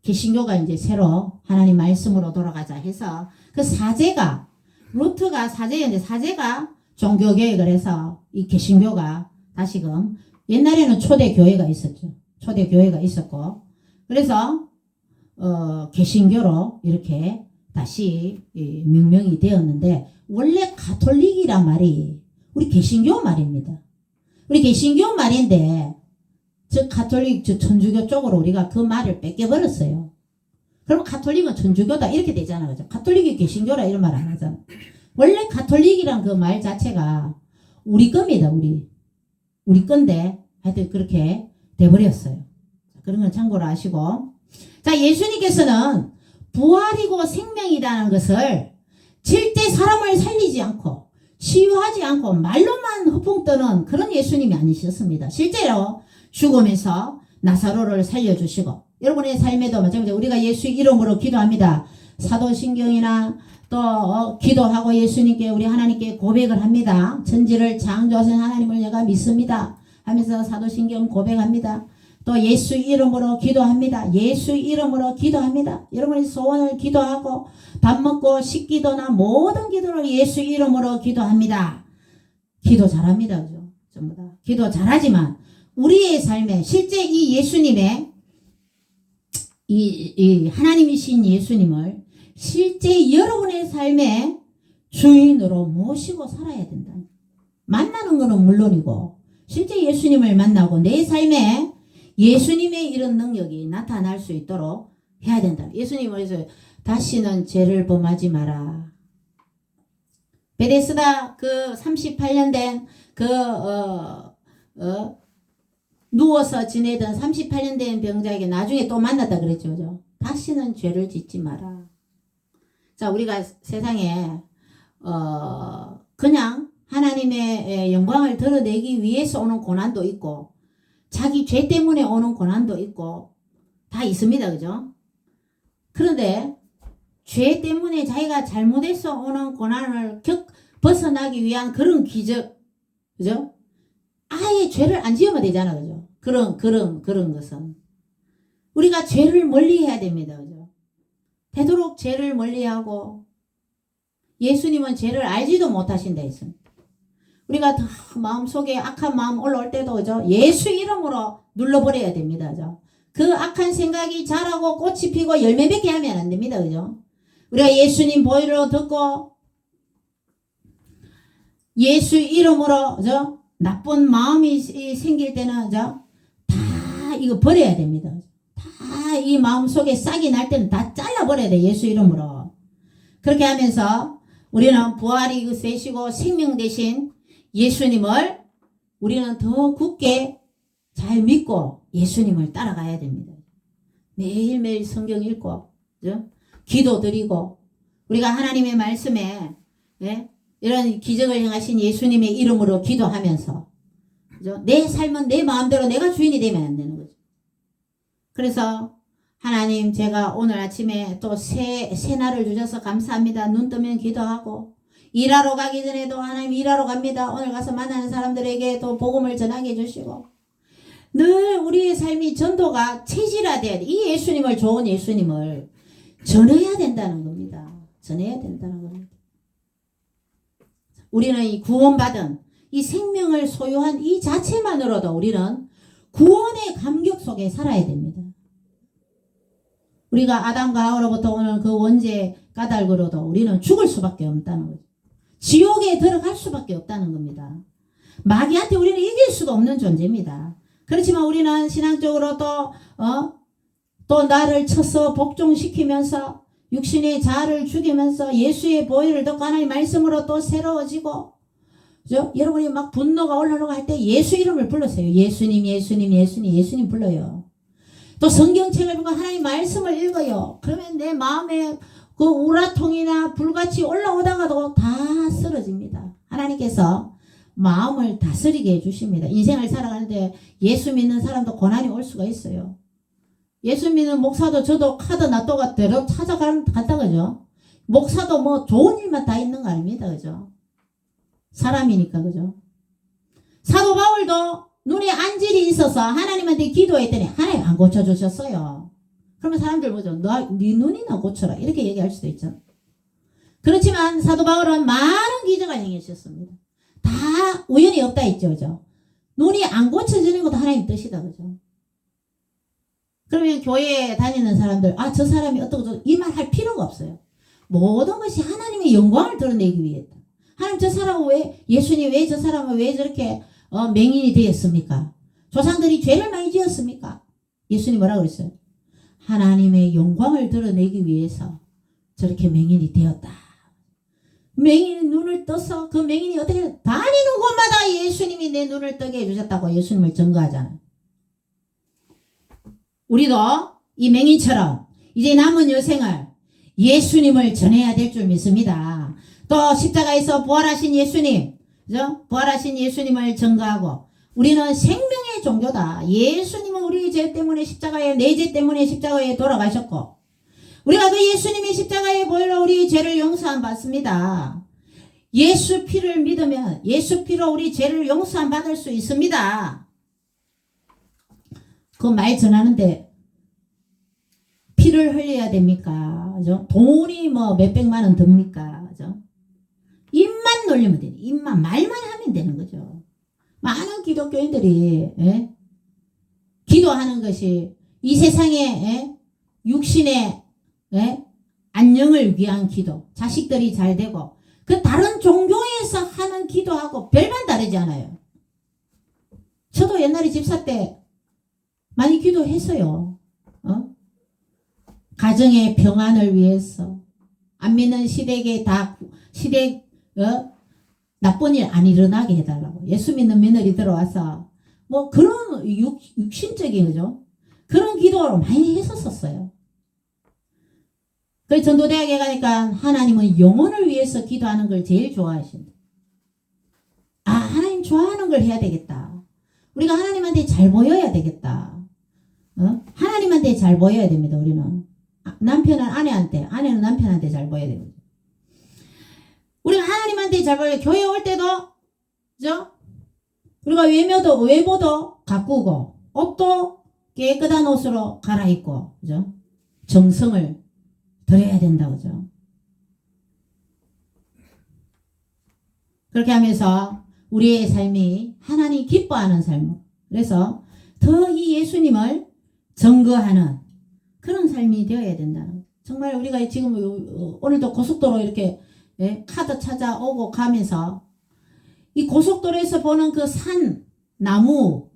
개신교가 이제 새로 하나님 말씀으로 돌아가자 해서 그 사제가 루트가 사제였는데 사제가 종교개혁을 해서 이 개신교가 다시금 옛날에는 초대교회가 있었죠. 초대교회가 있었고 그래서 개신교로 이렇게 다시 명명이 되었는데 원래 가톨릭이란 말이 우리 개신교 말입니다. 우리 개신교 말인데 가톨릭 천주교 쪽으로 우리가 그 말을 뺏겨버렸어요. 그럼 가톨릭은 천주교다 이렇게 되잖아. 그죠? 가톨릭이 개신교라 이런 말 안 하잖아. 원래 가톨릭이란 그 말 자체가 우리 겁니다. 우리 건데 하여튼 그렇게 돼버렸어요. 그런 건 참고로 아시고 자 예수님께서는 부활이고 생명이라는 것을 실제 사람을 살리지 않고 치유하지 않고 말로만 허풍 떠는 그런 예수님이 아니셨습니다. 실제로 죽음에서 나사로를 살려주시고 여러분의 삶에도 마찬가지로 우리가 예수 이름으로 기도합니다. 사도신경이나 또 기도하고 예수님께 우리 하나님께 고백을 합니다. 천지를 창조하신 하나님을 내가 믿습니다 하면서 사도신경 고백합니다. 또 예수 이름으로 기도합니다. 예수 이름으로 기도합니다. 여러분의 소원을 기도하고 밥 먹고 식기도나 모든 기도를 예수 이름으로 기도합니다. 기도 잘합니다. 그죠? 전부 다. 기도 잘하지만 우리의 삶에 실제 이 예수님의 이 하나님이신 예수님을 실제 여러분의 삶의 주인으로 모시고 살아야 된다. 만나는 것은 물론이고 실제 예수님을 만나고 내 삶에 예수님의 이런 능력이 나타날 수 있도록 해야 된다. 예수님은 그래서 다시는 죄를 범하지 마라. 베데스다 그 38년 된 누워서 지내던 38년 된 병자에게 나중에 또 만났다 그랬죠. 그죠? 다시는 죄를 짓지 마라. 자, 우리가 세상에 그냥 하나님의 영광을 드러내기 위해서 오는 고난도 있고 자기 죄 때문에 오는 고난도 있고 다 있습니다. 그죠? 그런데 죄 때문에 자기가 잘못해서 오는 고난을 벗어나기 위한 그런 기적, 그죠? 아예 죄를 안 지으면 되잖아. 그죠? 그런 것은 우리가 죄를 멀리 해야 됩니다. 그죠? 되도록 죄를 멀리하고 예수님은 죄를 알지도 못하신다 했습니다. 우리가 마음속에 악한 마음 올라올 때도 그죠? 예수 이름으로 눌러버려야 됩니다. 그죠? 그 악한 생각이 자라고 꽃이 피고 열매 맺게 하면 안 됩니다. 그죠? 우리가 예수님 보이로 듣고 예수 이름으로 그죠? 나쁜 마음이 생길 때는 그죠? 다 이거 버려야 됩니다. 다 이 마음속에 싹이 날 때는 다 잘라버려야 돼. 예수 이름으로. 그렇게 하면서 우리는 부활이 되시고 생명 되신 예수님을 우리는 더 굳게 잘 믿고 예수님을 따라가야 됩니다. 매일매일 성경 읽고 그죠? 기도 드리고 우리가 하나님의 말씀에 예? 이런 기적을 행하신 예수님의 이름으로 기도하면서 그죠? 내 삶은 내 마음대로 내가 주인이 되면 안 되는 거죠. 그래서 하나님 제가 오늘 아침에 또 새 날을 주셔서 감사합니다. 눈 뜨면 기도하고 일하러 가기 전에도 하나님 일하러 갑니다. 오늘 가서 만나는 사람들에게 또 복음을 전하게 해주시고 늘 우리의 삶이 전도가 체질화돼야 돼. 이 예수님을 좋은 예수님을 전해야 된다는 겁니다. 전해야 된다는 겁니다. 우리는 이 구원받은 이 생명을 소유한 이 자체만으로도 우리는 구원의 감격 속에 살아야 됩니다. 우리가 아담과 하와로부터 오는 그 원죄 까닭으로도 우리는 죽을 수밖에 없다는 거죠. 지옥에 들어갈 수밖에 없다는 겁니다. 마귀한테 우리는 이길 수가 없는 존재입니다. 그렇지만 우리는 신앙적으로 또 나를 쳐서 복종시키면서 육신의 자아를 죽이면서 예수의 보혈을 듣고 하나님 말씀으로 또 새로워지고 그죠? 여러분이 막 분노가 올라오고 할 때 예수 이름을 불러세요. 예수님 불러요. 또 성경책을 보고 하나님 말씀을 읽어요. 그러면 내 마음에 그 우라통이나 불같이 올라오다가도 다 쓰러집니다. 하나님께서 마음을 다스리게 해주십니다. 인생을 살아가는데 예수 믿는 사람도 고난이 올 수가 있어요. 예수 믿는 목사도 저도 카드 놔또가 대로 찾아간다 그죠? 목사도 뭐 좋은 일만 다 있는 거 아닙니다. 그죠? 사람이니까 그죠? 사도 바울도 눈에 안질이 있어서 하나님한테 기도했더니 하나님 안 고쳐주셨어요. 그러면 사람들 뭐죠? 네 눈이나 고쳐라 이렇게 얘기할 수도 있죠. 그렇지만 사도 바울은 많은 기적을 행하셨습니다. 다 우연이 없다 했죠. 그죠? 눈이 안 고쳐지는 것도 하나님 뜻이다. 그죠? 그러면 교회에 다니는 사람들 저 사람이 어떻고 이 말 할 필요가 없어요. 모든 것이 하나님의 영광을 드러내기 위해다. 하나님 저 사람은 왜 예수님 왜 저 사람은 왜 저렇게 맹인이 되었습니까? 조상들이 죄를 많이 지었습니까? 예수님 뭐라고 그랬어요? 하나님의 영광을 드러내기 위해서 저렇게 맹인이 되었다. 맹인이 눈을 떠서 그 맹인이 어떻게 다니는 곳마다 예수님이 내 눈을 뜨게 해주셨다고 예수님을 증거하잖아요. 우리도 이 맹인처럼 이제 남은 여생을 예수님을 전해야 될 줄 믿습니다. 또 십자가에서 부활하신 예수님, 그죠? 부활하신 예수님을 증거하고 우리는 생명의 종교다. 예수님은 우리 죄 때문에 내 죄 때문에 십자가에 돌아가셨고 우리가 그 예수님의 십자가에 보혈로 우리 죄를 용서함 받습니다. 예수 피를 믿으면 예수 피로 우리 죄를 용서함 받을 수 있습니다. 그 말 전하는데 피를 흘려야 됩니까? 그죠? 돈이 뭐 몇백만 원 듭니까? 그죠? 입만 놀리면 되니 입만 말만 하면 되는 거죠. 많은 기독교인들이 기도하는 것이 이 세상에 육신의 안녕을 위한 기도, 자식들이 잘 되고 그 다른 종교에서 하는 기도하고 별반 다르지 않아요. 저도 옛날에 집사 때 많이 기도했어요. 가정의 평안을 위해서 안 믿는 시댁에 시댁 나쁜 일 안 일어나게 해달라고. 예수 믿는 며느리 들어와서 뭐 그런 육신적인 거죠. 그런 기도를 많이 했었어요. 그 전도대학에 가니까 하나님은 영혼을 위해서 기도하는 걸 제일 좋아하신다. 아, 하나님 좋아하는 걸 해야 되겠다. 우리가 하나님한테 잘 보여야 되겠다. 하나님한테 잘 보여야 됩니다. 우리는 남편은 아내한테, 아내는 남편한테 잘 보여야 됩니다. 우리가 하나님한테 잘 보여야 교회 올 때도, 그죠? 우리가 외모도 가꾸고 옷도 깨끗한 옷으로 갈아입고, 그죠? 정성을 들여야 된다, 그죠? 그렇게 하면서 우리의 삶이 하나님 기뻐하는 삶, 그래서 더 이 예수님을 증거하는 그런 삶이 되어야 된다는. 정말 우리가 지금 오늘도 고속도로 이렇게 카드 찾아오고 가면서 이 고속도로에서 보는 그 산, 나무,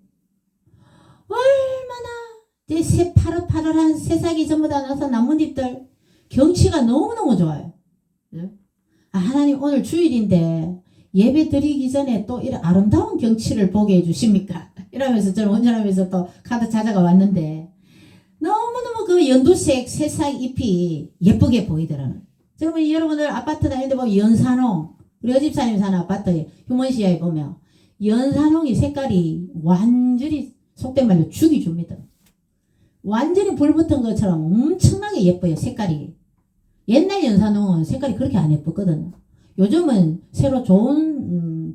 얼마나 파릇파릇한 새싹이 전부 다 나서 나뭇잎들, 경치가 너무너무 좋아요. 아, 하나님 오늘 주일인데 예배 드리기 전에 또 이런 아름다운 경치를 보게 해주십니까? 이러면서 저는 운전하면서 또 카드 찾아가 왔는데 너무너무 그 연두색 새싹 잎이 예쁘게 보이더라고요. 지금 여러분들 아파트 다니는데 보면 연산홍, 우리 어집사님 사는 아파트 휴먼시아에 보면 연산홍이 색깔이 완전히 속된 말로 죽이 줍니다. 완전히 불 붙은 것처럼 엄청나게 예뻐요. 색깔이. 옛날 연산홍은 색깔이 그렇게 안 예뻤거든요. 요즘은 새로 좋은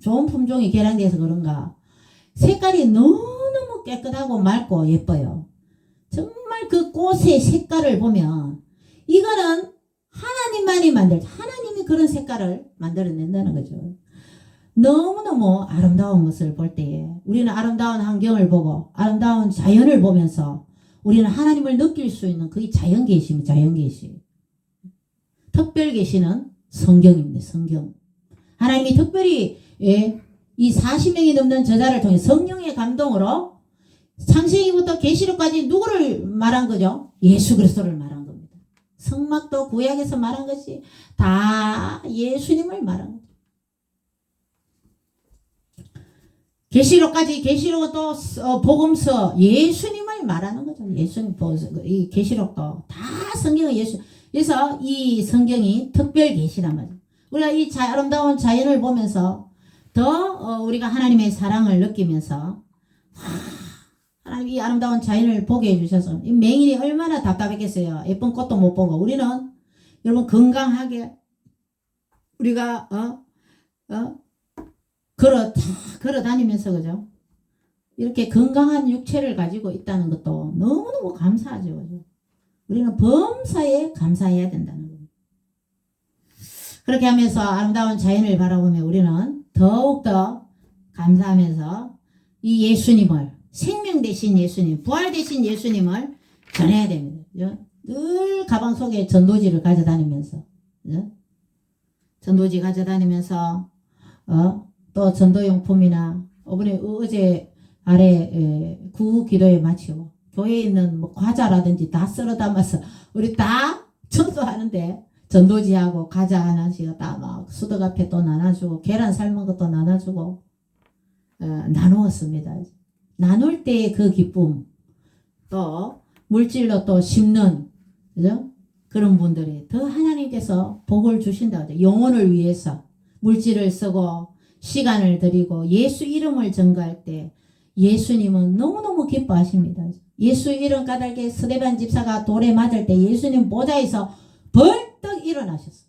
품종이 개량돼서 그런가 색깔이 너무너무 깨끗하고 맑고 예뻐요. 정말 그 꽃의 색깔을 보면 이거는 하나님만이 하나님이 그런 색깔을 만들어낸다는 거죠. 너무너무 아름다운 것을 볼 때에 우리는 아름다운 환경을 보고 아름다운 자연을 보면서 우리는 하나님을 느낄 수 있는 그게 자연계시입니다. 자연계시. 특별계시는 성경입니다. 성경. 하나님이 특별히 이 40명이 넘는 저자를 통해 성령의 감동으로 창세기부터 계시록까지 누구를 말한 거죠? 예수 그리스도를 말한 겁니다. 성막도 구약에서 말한 것이 다 예수님을 말한 거죠. 계시록까지 계시록은 또 복음서 예수님을 말하는 거죠. 예수님 이 계시록도 다 성경은 예수. 그래서 이 성경이 특별 계시란 말이에요. 우리가 이 아름다운 자연을 보면서 더 우리가 하나님의 사랑을 느끼면서 하나님 이 아름다운 자연을 보게 해주셔서 이 맹인이 얼마나 답답했겠어요. 예쁜 꽃도 못 보고. 우리는 여러분 건강하게 우리가 걸어 다니면서 그죠? 이렇게 건강한 육체를 가지고 있다는 것도 너무너무 감사하죠. 그죠? 우리는 범사에 감사해야 된다는 거예요. 그렇게 하면서 아름다운 자연을 바라보며 우리는 더욱더 감사하면서 이 예수님을 생명 되신 예수님, 부활 되신 예수님을 전해야 됩니다. 그죠? 늘 가방 속에 전도지를 가져다니면서 그죠? 전도지 가져다니면서 또 전도용품이나 어제 아래 구기도에 마치고 교회에 있는 뭐 과자라든지 다 썰어 담아서 우리 다 전도하는데 전도지하고 과자 하나씩 다 막 수덕 앞에 또 나눠주고 계란 삶은 것도 나눠주고 나누었습니다. 나눌 때의 그 기쁨 또 물질로 또 심는 그죠? 그런 분들이 더 하나님께서 복을 주신다. 영혼을 위해서 물질을 쓰고 시간을 들이고 예수 이름을 전가할 때 예수님은 너무너무 기뻐하십니다. 예수 이름 까닭에 스데반 집사가 돌에 맞을 때 예수님 보좌에서 벌떡 일어나셨어요.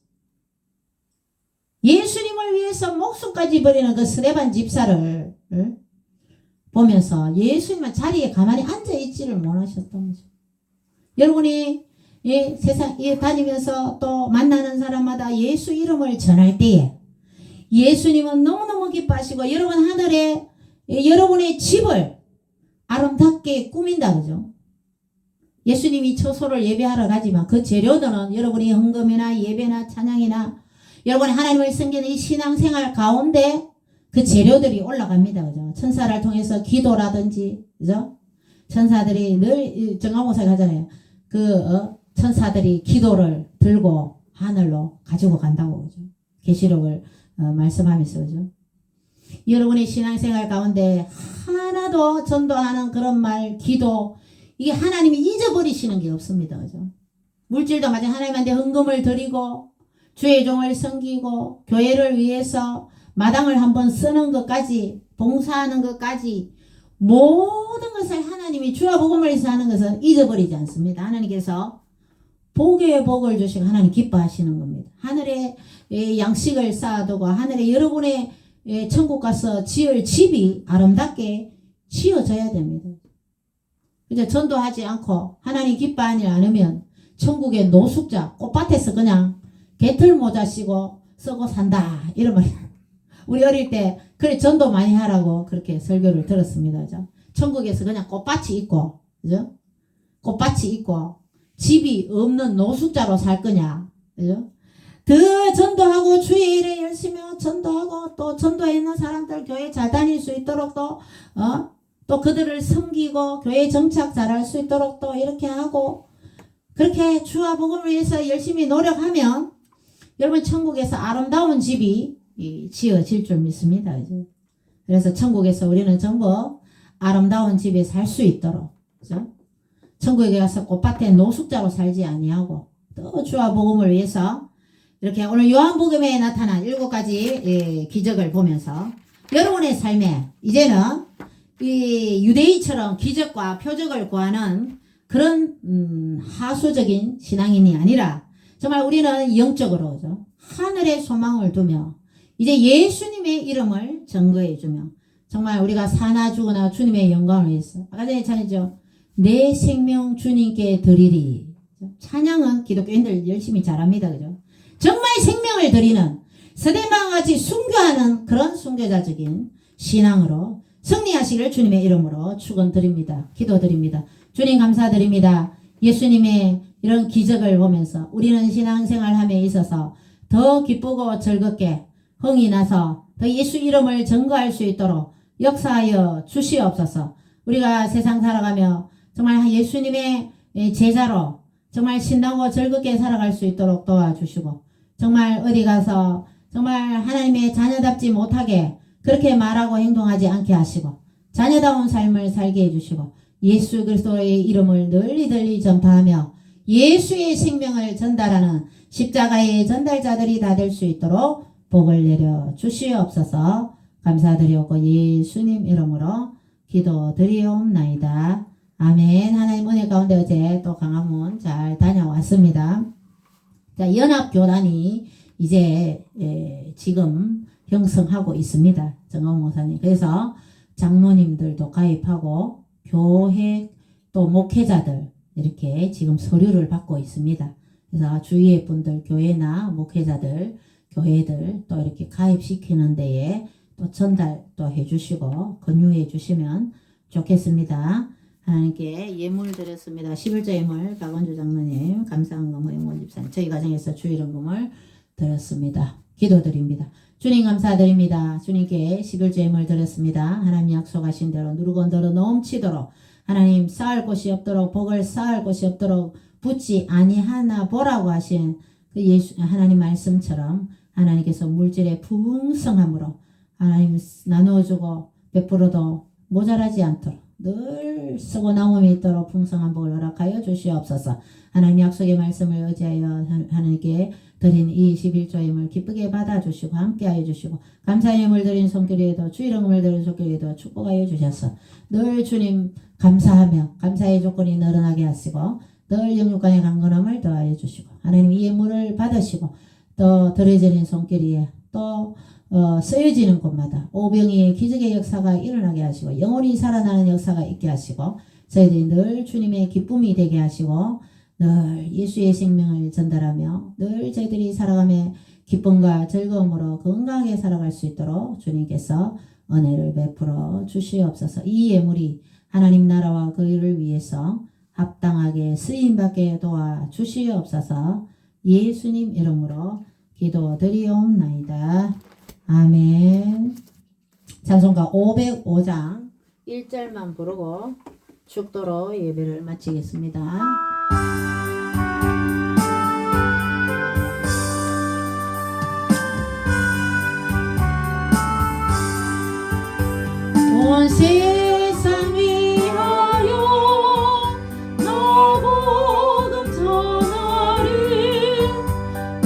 예수님을 위해서 목숨까지 버리는 그 스데반 집사를 보면서 예수님은 자리에 가만히 앉아있지를 못하셨다면서. 여러분이 세상에 다니면서 또 만나는 사람마다 예수 이름을 전할 때에 예수님은 너무너무 기뻐하시고 여러분 하늘에 여러분의 집을 아름답게 꾸민다 그죠? 예수님이 처소를 예배하러 가지만 그 재료들은 여러분이 헌금이나 예배나 찬양이나 여러분이 하나님을 섬기는 이 신앙생활 가운데 그 재료들이 올라갑니다 그죠? 천사를 통해서 기도라든지 그죠? 천사들이 늘 정화모사가 하잖아요. 천사들이 기도를 들고 하늘로 가지고 간다고 그죠? 계시록을 말씀하면서 그죠? 여러분의 신앙생활 가운데 하나도 전도하는 그런 말, 기도 이게 하나님이 잊어버리시는 게 없습니다. 그죠? 물질도 마찬가지 하나님한테 헌금을 드리고 주의 종을 섬기고 교회를 위해서 마당을 한번 쓰는 것까지 봉사하는 것까지 모든 것을 하나님이 주와 복음을 위해서 하는 것은 잊어버리지 않습니다. 하나님께서 복에 복을 주시고 하나님 기뻐하시는 겁니다. 하늘에 양식을 쌓아두고 하늘에 여러분의 천국 가서 지을 집이 아름답게 지어져야 됩니다. 이제 전도하지 않고 하나님 기뻐하지 않으면 천국의 노숙자 꽃밭에서 그냥 개털 모자 쓰고 산다 이런 말이 우리 어릴 때 그래 전도 많이 하라고 그렇게 설교를 들었습니다. 그죠? 천국에서 그냥 꽃밭이 있고 그죠? 꽃밭이 있고 집이 없는 노숙자로 살 거냐 그죠? 더 전도하고 주의 일에 열심히 전도하고 또 전도에 있는 사람들 교회 잘 다닐 수 있도록 또 그들을 섬기고 교회 정착 잘할 수 있도록 또 이렇게 하고 그렇게 주와 복음을 위해서 열심히 노력하면 여러분 천국에서 아름다운 집이 지어질 줄 믿습니다. 그죠? 그래서 천국에서 우리는 전부 아름다운 집에 살 수 있도록 그죠? 천국에 가서 꽃밭에 노숙자로 살지 아니하고 또 주와 복음을 위해서 이렇게 오늘 요한복음에 나타난 7가지 기적을 보면서 여러분의 삶에 이제는 이 유대인처럼 기적과 표적을 구하는 그런 하수적인 신앙인이 아니라 정말 우리는 영적으로 그죠? 하늘에 소망을 두며 이제 예수님의 이름을 증거해 주며 정말 우리가 사나 죽으나 주님의 영광을 위해서 아까 전에 찬이죠. 내 생명 주님께 드리리. 찬양은 기독교인들 열심히 잘합니다. 그죠? 정말 생명을 드리는 스데반과 같이 순교하는 그런 순교자적인 신앙으로 승리하시기를 주님의 이름으로 축원드립니다. 기도드립니다. 주님 감사드립니다. 예수님의 이런 기적을 보면서 우리는 신앙생활함에 있어서 더 기쁘고 즐겁게 흥이 나서 더 예수 이름을 증거할 수 있도록 역사하여 주시옵소서. 우리가 세상 살아가며 정말 예수님의 제자로 정말 신나고 즐겁게 살아갈 수 있도록 도와주시고 정말 어디 가서 정말 하나님의 자녀답지 못하게 그렇게 말하고 행동하지 않게 하시고 자녀다운 삶을 살게 해주시고 예수 그리스도의 이름을 널리 전파하며 예수의 생명을 전달하는 십자가의 전달자들이 다 될 수 있도록 복을 내려 주시옵소서. 감사드리옵고 예수님 이름으로 기도드리옵나이다. 아멘. 하나님 은혜 가운데 어제 또 강화문 잘 다녀왔습니다. 자, 연합교단이 이제 지금 형성하고 있습니다. 정광 목사님. 그래서 장로님들도 가입하고 교회 또 목회자들 이렇게 지금 서류를 받고 있습니다. 그래서 주위의 분들 교회나 목회자들 교회들 또 이렇게 가입시키는 데에 또 전달 또 해주시고 권유해 주시면 좋겠습니다. 하나님께 예물 드렸습니다. 11조 예물 박원주 장로님 감사한금 허영원 집사님 저희 가정에서 주일헌금을 드렸습니다. 기도드립니다. 주님 감사드립니다. 주님께 11조 예물 드렸습니다. 하나님 약속하신 대로 누르고 늘어 넘치도록 하나님 쌓을 곳이 없도록 복을 쌓을 곳이 없도록 붙지 아니하나 보라고 하신 그 예수 하나님 말씀처럼 하나님께서 물질의 풍성함으로 하나님 나누어주고 베풀어도 모자라지 않도록 늘 쓰고 남음이 있도록 풍성한 복을 허락하여 주시옵소서. 하나님 약속의 말씀을 의지하여 하나님께 드린 이 11조임을 기쁘게 받아주시고 함께하여 주시고 감사의 예물 드린 손길에도 주일헌금을 드린 손길에도 축복하여 주셔서 늘 주님 감사하며 감사의 조건이 늘어나게 하시고 늘 영육간의 강건함을 더하여 주시고 하나님 이 예물을 받으시고 또 드려지는 손길에 또 쓰여지는 곳마다 오병이의 기적의 역사가 일어나게 하시고 영원히 살아나는 역사가 있게 하시고 저희들이 늘 주님의 기쁨이 되게 하시고 늘 예수의 생명을 전달하며 늘 저희들이 살아가며 기쁨과 즐거움으로 건강하게 살아갈 수 있도록 주님께서 은혜를 베풀어 주시옵소서. 이 예물이 하나님 나라와 그 일을 위해서 합당하게 쓰임받게 도와 주시옵소서. 예수님 이름으로 기도드리옵나이다. 아멘. 찬송가 505장 1절만 부르고 축도로 예배를 마치겠습니다. 온 세상 위하여 너 복음 전하리.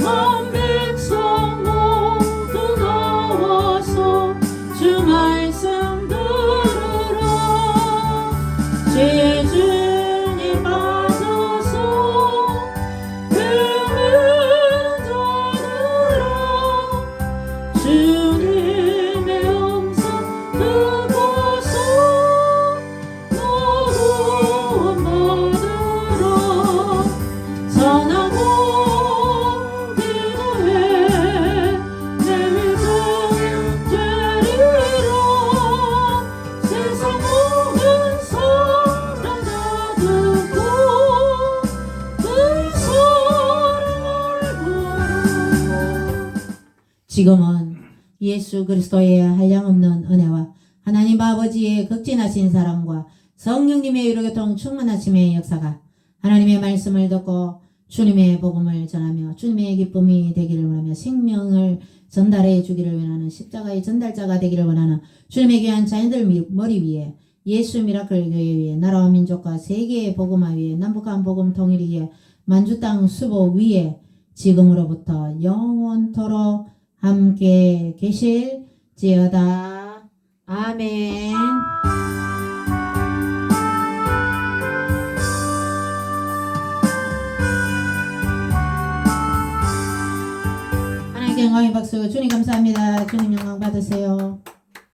온 백성 모두 나와서 주 말씀 들으라. 죄 중에 빠져서 헤매는 자들아, 주님의 음성 듣고서 너도 받으라. 선하고 기도해 내 믿음 되리라. 세상 모든 사람 다 듣고 그 소리를 보라. 지금은 예수 그리스도의 한량없는 은혜와 하나님 아버지의 극진하신 사랑과 성령님의 위로교통 충만하심의 역사가 하나님의 말씀을 듣고 주님의 복음을 전하며 주님의 기쁨이 되기를 원하며 생명을 전달해 주기를 원하는 십자가의 전달자가 되기를 원하는 주님의 귀한 자녀들 머리 위에 예수 미라클 교회 위에 나라와 민족과 세계의 복음화 위에 남북한 복음 통일 위에 만주 땅 수복 위에 지금으로부터 영원토록 함께 계실지어다. 아멘. 하나님께 영광의 박수. 주님 감사합니다. 주님 영광 받으세요.